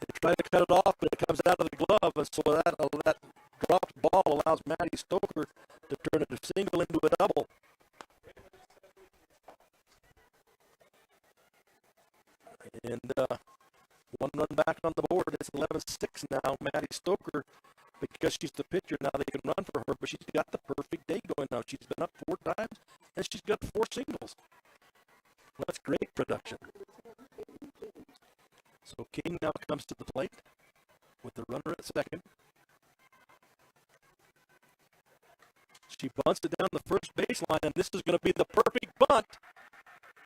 They try to cut it off, but it comes out of the glove, and so that dropped ball allows Maddie Stoker to turn a single into a double. And 1 run back on the board. It's 11-6 now. Maddie Stoker, because she's the pitcher, now they can run for her, but she's got the perfect day going now. She's been up 4 times, and she's got 4 singles. Well, that's great production. So King now comes to the plate with the runner at second. She bunts it down the first baseline, and this is going to be the perfect bunt.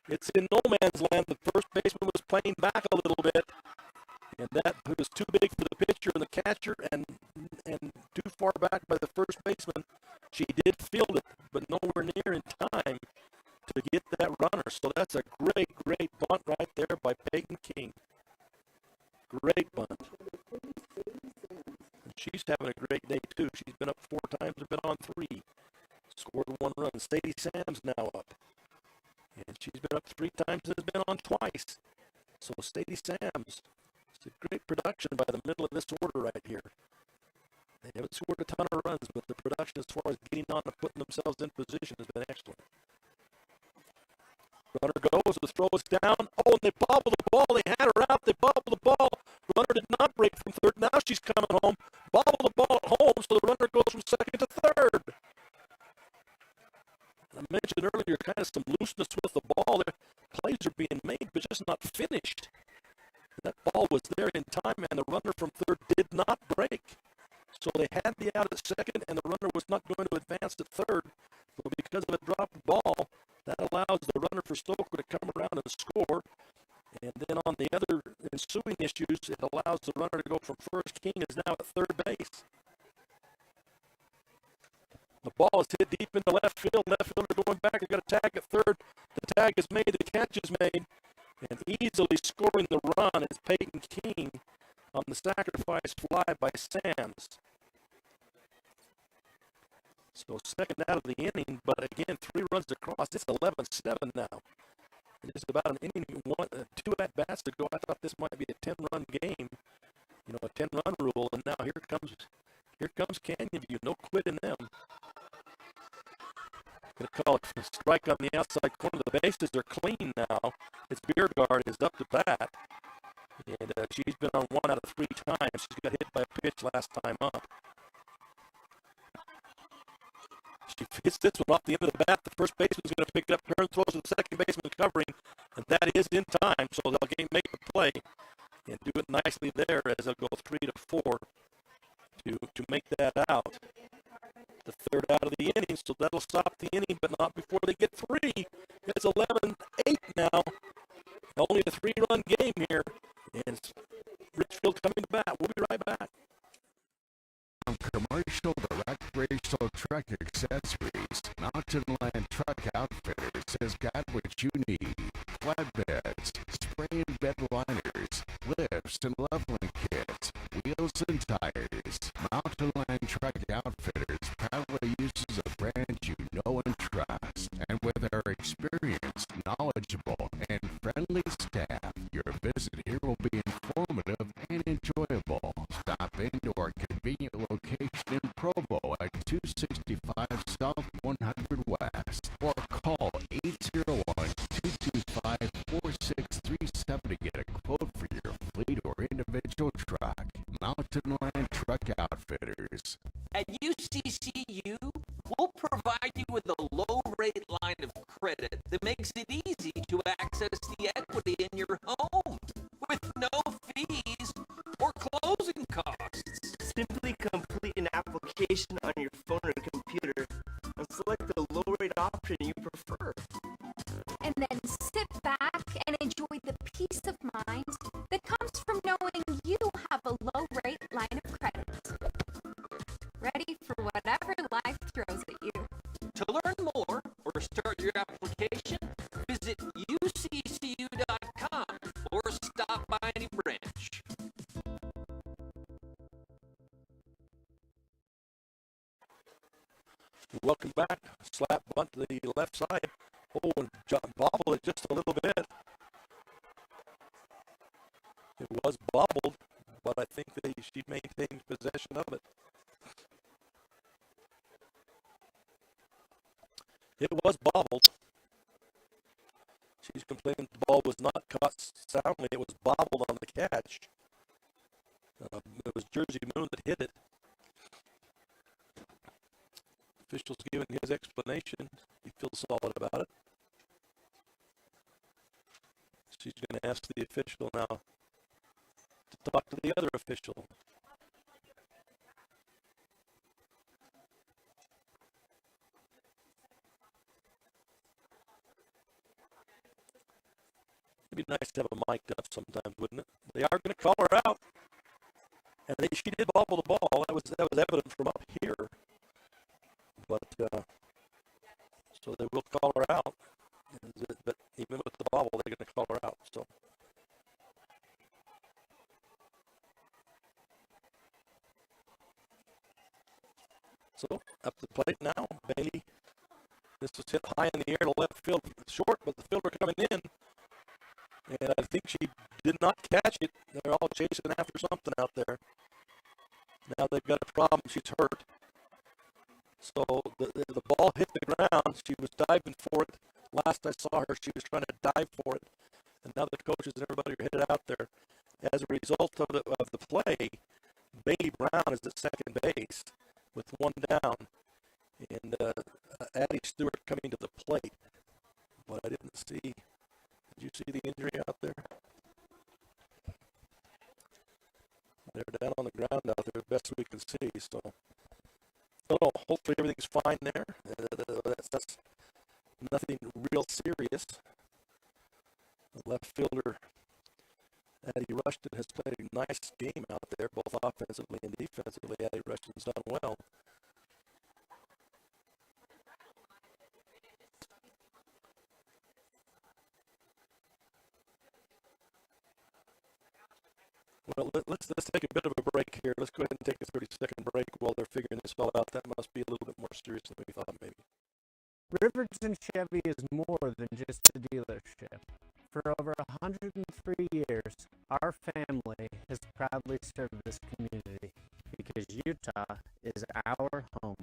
It's in no man's land. The first baseman was playing back a little bit, and that was too big for the pitcher and the catcher, and too far back by the first baseman. She did field it, but nowhere near in time to get that runner. So that's a great, great bunt right there by Peyton King. Great bunt. And she's having a great day, too. She's been up 4 times and been on 3. Scored 1 run. Sadie Sam's now up. And she's been up 3 times and has been on twice. So Sadie Sam's, it's a great production by the middle of this order right here. They haven't scored a ton of runs, but the production as far as getting on and putting themselves in position has been excellent. Runner goes, the throw is down. Oh, and they bobbled the ball. They had her out. They bobbled the ball. Runner did not break from third. Now she's coming home. Bobbled the ball at home, so the runner goes from second to third. I mentioned earlier kind of some looseness with the ball. Their plays are being made, but just not finished. That ball was there in time, and the runner from third did not break. So they had the out at second, and the runner was not going to advance to third. But because of a dropped ball, that allows the runner for Stoker to come around and score. And then on the other ensuing issues, it allows the runner to go from first. King is now at third base. The ball is hit deep into left field. Left fielder going back. They've got a tag at third. The tag is made. The catch is made. And easily scoring the run is Peyton King on the sacrifice fly by Sams. So second out of the inning, but again, 3 runs across. It's 11-7 now. It is about an inning, 2 at-bats to go. I thought this might be a 10-run game, a 10-run rule, and now here comes Canyon View. No quitting them. Going to call it a strike on the outside corner. The bases are clean now. It's Biergard is up to bat. And she's been on 1 out of 3 times. She's got hit by a pitch last time up. She hits this one off the end of the bat. The first baseman's going to pick it up, turn, throws to the second baseman covering, and that is in time. So they'll make the play and do it nicely there as they'll go 3-4 to make that out. The third out of the inning, so that'll stop the inning, but not before they get 3. It's 11-8 now. Only a 3-run game here, and Richfield coming to bat. We'll be right back.
From commercial to recreational truck accessories, Mountain Land Truck Outfitters has got what you need. Flatbeds, spray and bed liners, lifts and leveling kits, wheels and tires. Mountain Land Truck Outfitters proudly uses a brand you know and trust. And with our experienced, knowledgeable, and friendly staff, your visit here will be informative and enjoyable. Stop into our convenient location in Provo at 265 South 100 West, or call 801-225-4637 to get a quote for your fleet or individual truck. Mountain Land Truck Outfitters.
At UCCU, we'll provide you with a low-rate line of credit that makes it easy to access the equity in your home with no fees or closing costs.
Simply complete an application on your phone or computer and select the low-rate option you prefer.
And then sit back and enjoy the peace of mind that comes from knowing you have a low-rate line of credit. Ready for whatever life throws at you.
To learn more or start your application, visit uccu.com or stop by any branch.
Welcome back. Slap bunt to the left side. Oh, and bobbled it just a little bit. It was bobbled, but I think she maintained possession of it. It was bobbled. She's complaining the ball was not caught soundly. It was bobbled on the catch. It was Jersey Moon that hit it. Official's giving his explanation. He feels solid about it. She's going to ask the official now to talk to the other official. It'd be nice to have a mic'd up sometimes, wouldn't it? They are going to call her out, and she did bobble the ball. That was evident from up here. But so they will call her out. But even with the bobble, they're going to call her out. So up the plate now, Bailey. This was hit high in the air to left field, short, but the fielder coming in. And I think she did not catch it. They're all chasing after something out there. Now they've got a problem. She's hurt. So the ball hit the ground. She was diving for it. Last I saw her, she was trying to dive for it. And now the coaches and everybody are headed out there. As a result of the play, Bailey Brown is at second base with 1 down. And Addie Stewart coming to the plate. But I didn't see. Did you see the injury out there? They're down on the ground out there, best we can see. So, hopefully everything's fine there. That's nothing real serious. The left fielder, Addie Rushton, has played a nice game out there, both offensively and defensively. Addie Rushton's done well. Well, let's take a bit of a break here. Let's go ahead and take a 30-second break while they're start figuring this all out, that must be a little bit more serious than we thought maybe.
Riverton Chevy is more than just a dealership. For over 103 years, our family has proudly served this community because Utah is our home.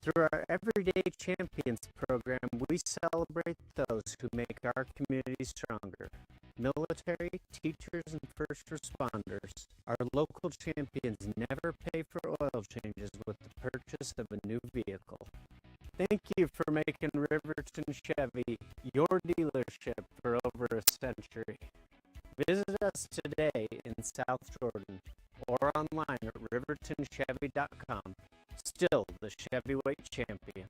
Through our Everyday Champions program, we celebrate those who make our community stronger. Military, teachers, and first responders. Our local champions never pay for oil changes with the purchase of a new vehicle. Thank you for making Riverton Chevy your dealership for over a century. Visit us today in South Jordan or online at rivertonchevy.com. Still the Chevyweight champion.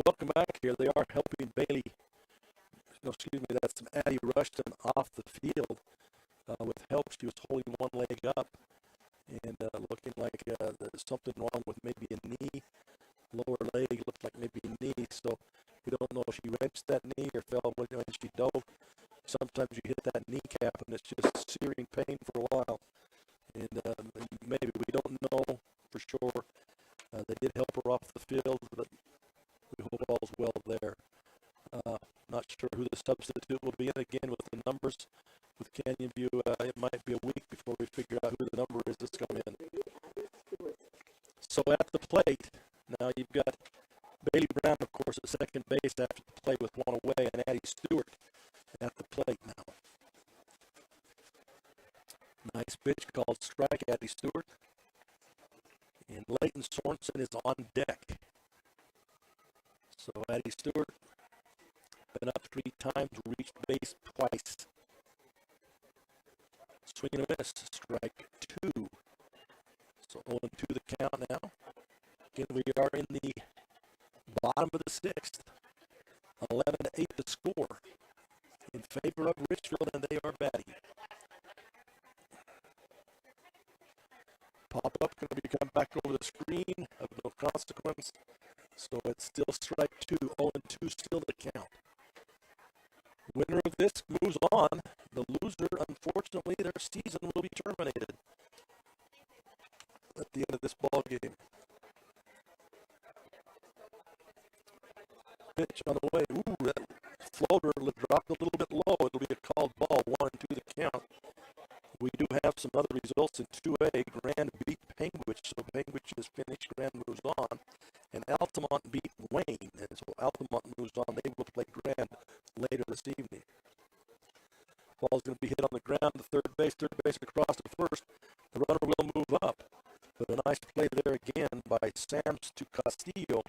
Welcome back here. They are helping Bailey, that's Addie Rushton off the field with help. She was holding one leg up and looking like there's something wrong with maybe a knee. Lower leg looked like maybe a knee, so we don't know if she wrenched that knee or fell when she dove. Sometimes you hit that kneecap and it's just searing pain for a while. And maybe we don't know for sure. They did help her off the field, but we hope all's well there. Not sure who the substitute will be. And again, with the numbers, with Canyon View, it might be a week before we figure out who the number is that's come in. So at the plate, now you've got Bailey Brown, of course, at second base after the play with one away, and Addie Stewart at the plate now. Nice pitch called strike, Addie Stewart. And Leighton Sorensen is on deck. So Addie Stewart been up 3 times, reached base twice. Swing and a miss, strike 2. So 0-2 the count now. Again, we are in the bottom of the 6th. 11-8 the score in favor of Richfield, and they are batting. Pop up, going to be come back over the screen of no consequence. So it's still strike 2, 0-2 still the count. Winner of this moves on. The loser, unfortunately, their season will be terminated at the end of this ball game. Pitch on the way. Ooh, that floater dropped a little bit low. It'll be a called ball, 1-2 the count. We do have some other results in 2A. Grand beat Penguich, so Penguich is finished. Grand moves on. And Altamont beat Wayne, and so Altamont moves on. They will play Grand later this evening. Ball's going to be hit on the ground to third base across to first. The runner will move up. But a nice play there again by Sams to Castillo.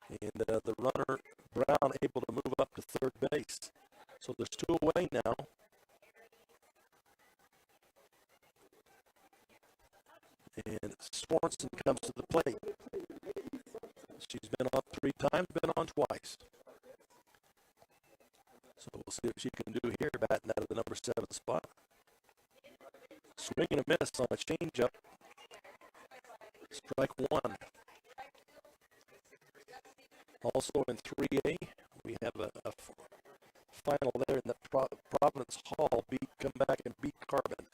And the runner, Brown, able to move up to third base. So there's 2 away now. And Swanson comes to the plate. She's been on 3 times, been on twice. So we'll see what she can do here, batting out of the number 7 spot. Swing and a miss on a changeup. Strike 1. Also in 3A, we have a final there in the Providence Hall. Come back and beat Carbon.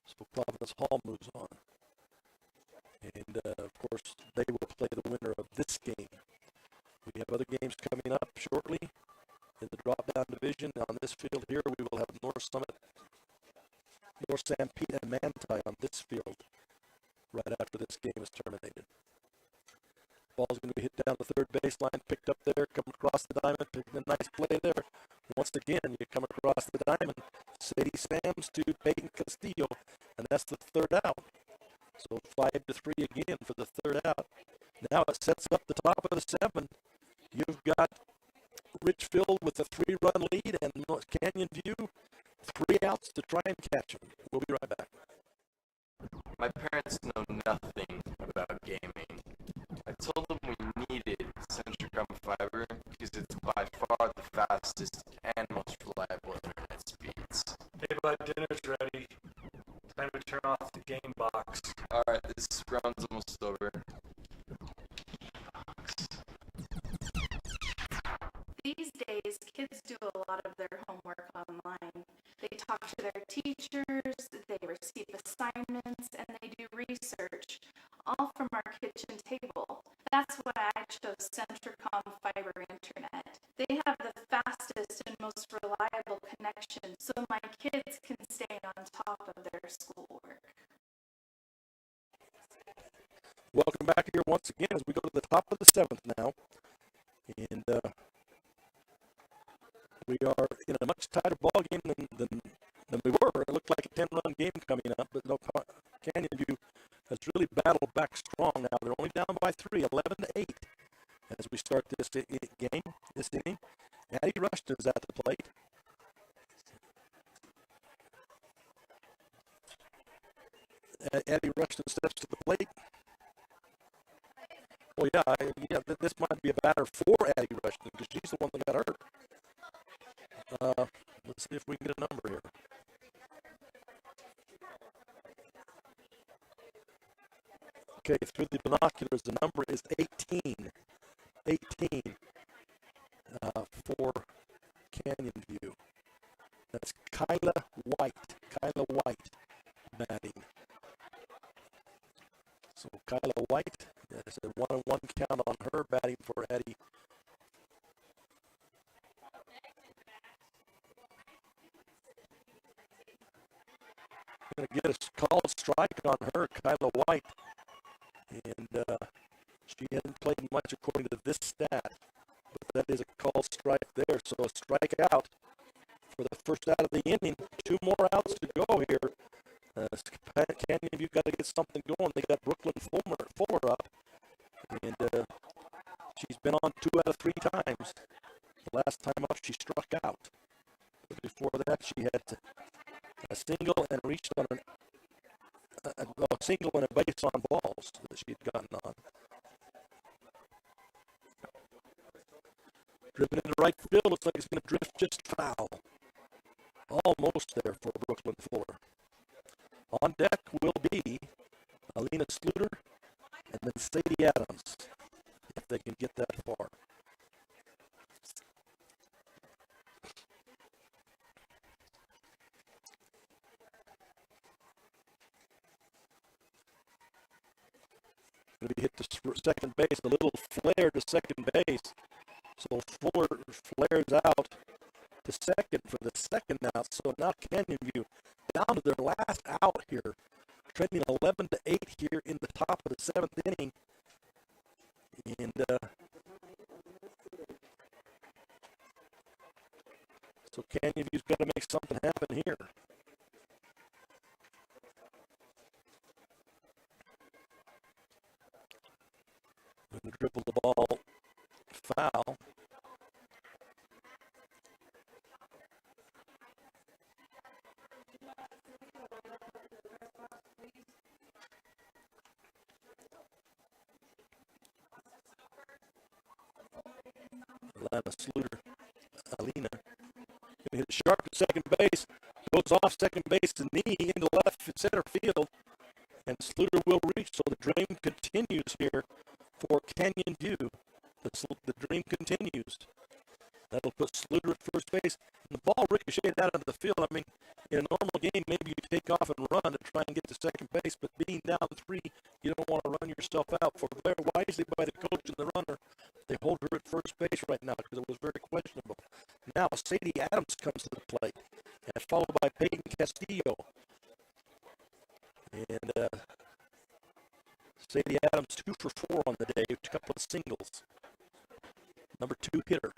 So Providence Hall moves on. And, of course, they will play the winner of this game. We have other games coming up shortly in the drop-down division. On this field here, we will have North Summit, North Sanpete, and Manti on this field right after this game is terminated. Ball's going to be hit down the third baseline, picked up there, come across the diamond, a nice play there. Once again, you come across the diamond, Sadie Sams to Peyton Castillo, and that's the third out. So 5-3 again for the third out. Now it sets up the top of the 7. You've got Richfield with a 3-run lead and Canyon View 3 outs to try and catch them. We'll be right back.
My parents know nothing about gaming. I told them we needed Centricom Fiber because it's by far the fastest and most reliable internet speeds.
Hey bud, dinner's ready. Time to turn off the game box.
Alright, this round's almost over.
These days, kids do a lot of their homework online. They talk to their teachers, they receive assignments, information so my kids can stay on top of their schoolwork.
Welcome back here once again as we go to the top of the 7th now. And we are in a much tighter ball game than we were. It looked like a 10-run game coming up, but no, Canyon View has really battled back strong now. They're only down by 3, 11-8 as we start this game, this inning. Addie Rushton's at the plate. Addie Rushton steps to the plate. Well, yeah, this might be a batter for Addie Rushton because she's the one that got hurt. Let's see if we can get a number here. Okay, through the binoculars, the number is 18. 18 for Canyon View. That's Kyla White. Kyla White batting. So Kyla White, there's a 1-1 count on her batting for Addie. Going to get a called strike on her, Kyla White. And she hasn't played much according to this stat. But that is a called strike there. So a strikeout for the first out of the inning. 2 more outs to go here. Canyon View got to get something going. They got Brooklyn Fuller up. And she's been on 2 out of 3 times. The last time up, she struck out. But before that, she had a single and reached on a single and a base on balls that she had gotten on. Driven into right field, looks like it's going to drift just foul. Almost there for Brooklyn Fuller. On deck will be Alina Sluter and then Sadie Adams, if they can get that far. Going to hit the second base, a little flare to second base. So Fuller flares out to second for the second out. So now Canyon View down to their last out here, trending 11-8 here in the top of the 7th inning. And so Canyon View's got to make something happen here. Going to dribble the ball foul. Alina. Going to hit it sharp to second base. Goes off second base to knee into left center field. And Sluter will reach. So the dream continues here for Canyon View. The dream continues. That'll put Sluter at first base. And the ball ricocheted out into the field. I mean, in a normal game, maybe you take off and run to try and get to second base, but being down 3, you don't want to run yourself out. For very wisely by the coach and the runner, they hold her at first base right now because it was very questionable. Now Sadie Adams comes to the plate, and followed by Peyton Castillo. And Sadie Adams 2 for 4 on the day, a couple of singles. Number 2 hitter.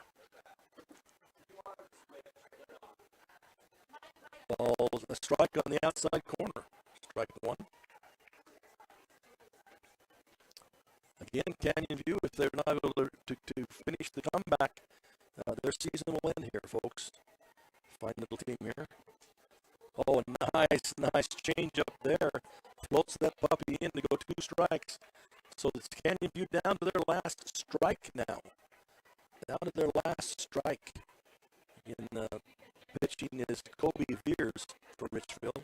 Ball's a strike on the outside corner. Strike 1. Again, Canyon View, if they're not able to finish the comeback, their season will end here, folks. Fine little team here. Oh, nice change up there. Floats that puppy in to go 2 strikes. So it's Canyon View down to their last strike now. Down to their last strike. In pitching is Kobe Veers for Richfield.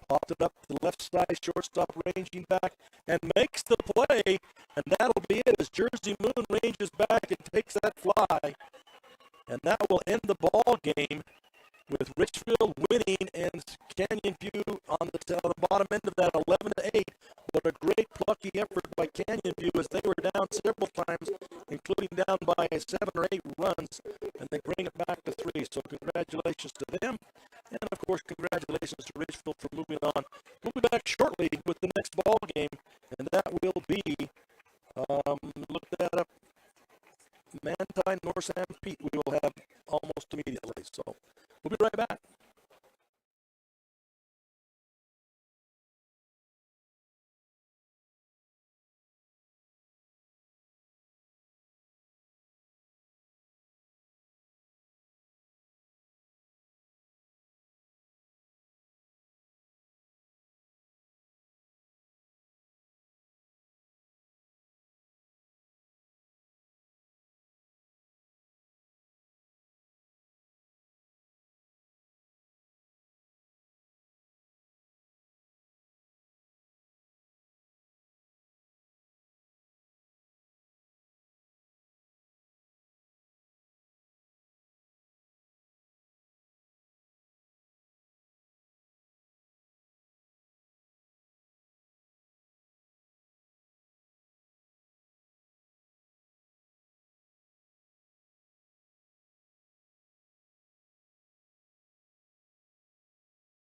Popped it up to the left side, shortstop ranging back, and makes the play. And that'll be it as Jersey Moon ranges back and takes that fly. And that will end the ball game with Richfield winning and Canyon View on the bottom end of that 11-8. But a great plucky effort by Canyon View as they were down several times, including down by 7 or 8 runs, and they bring it back back to 3. So congratulations to them. And, of course, congratulations to Richfield for moving on. We'll be back shortly with the next ball game, and that will be, look that up, Mantine North San Pete we will have almost immediately. So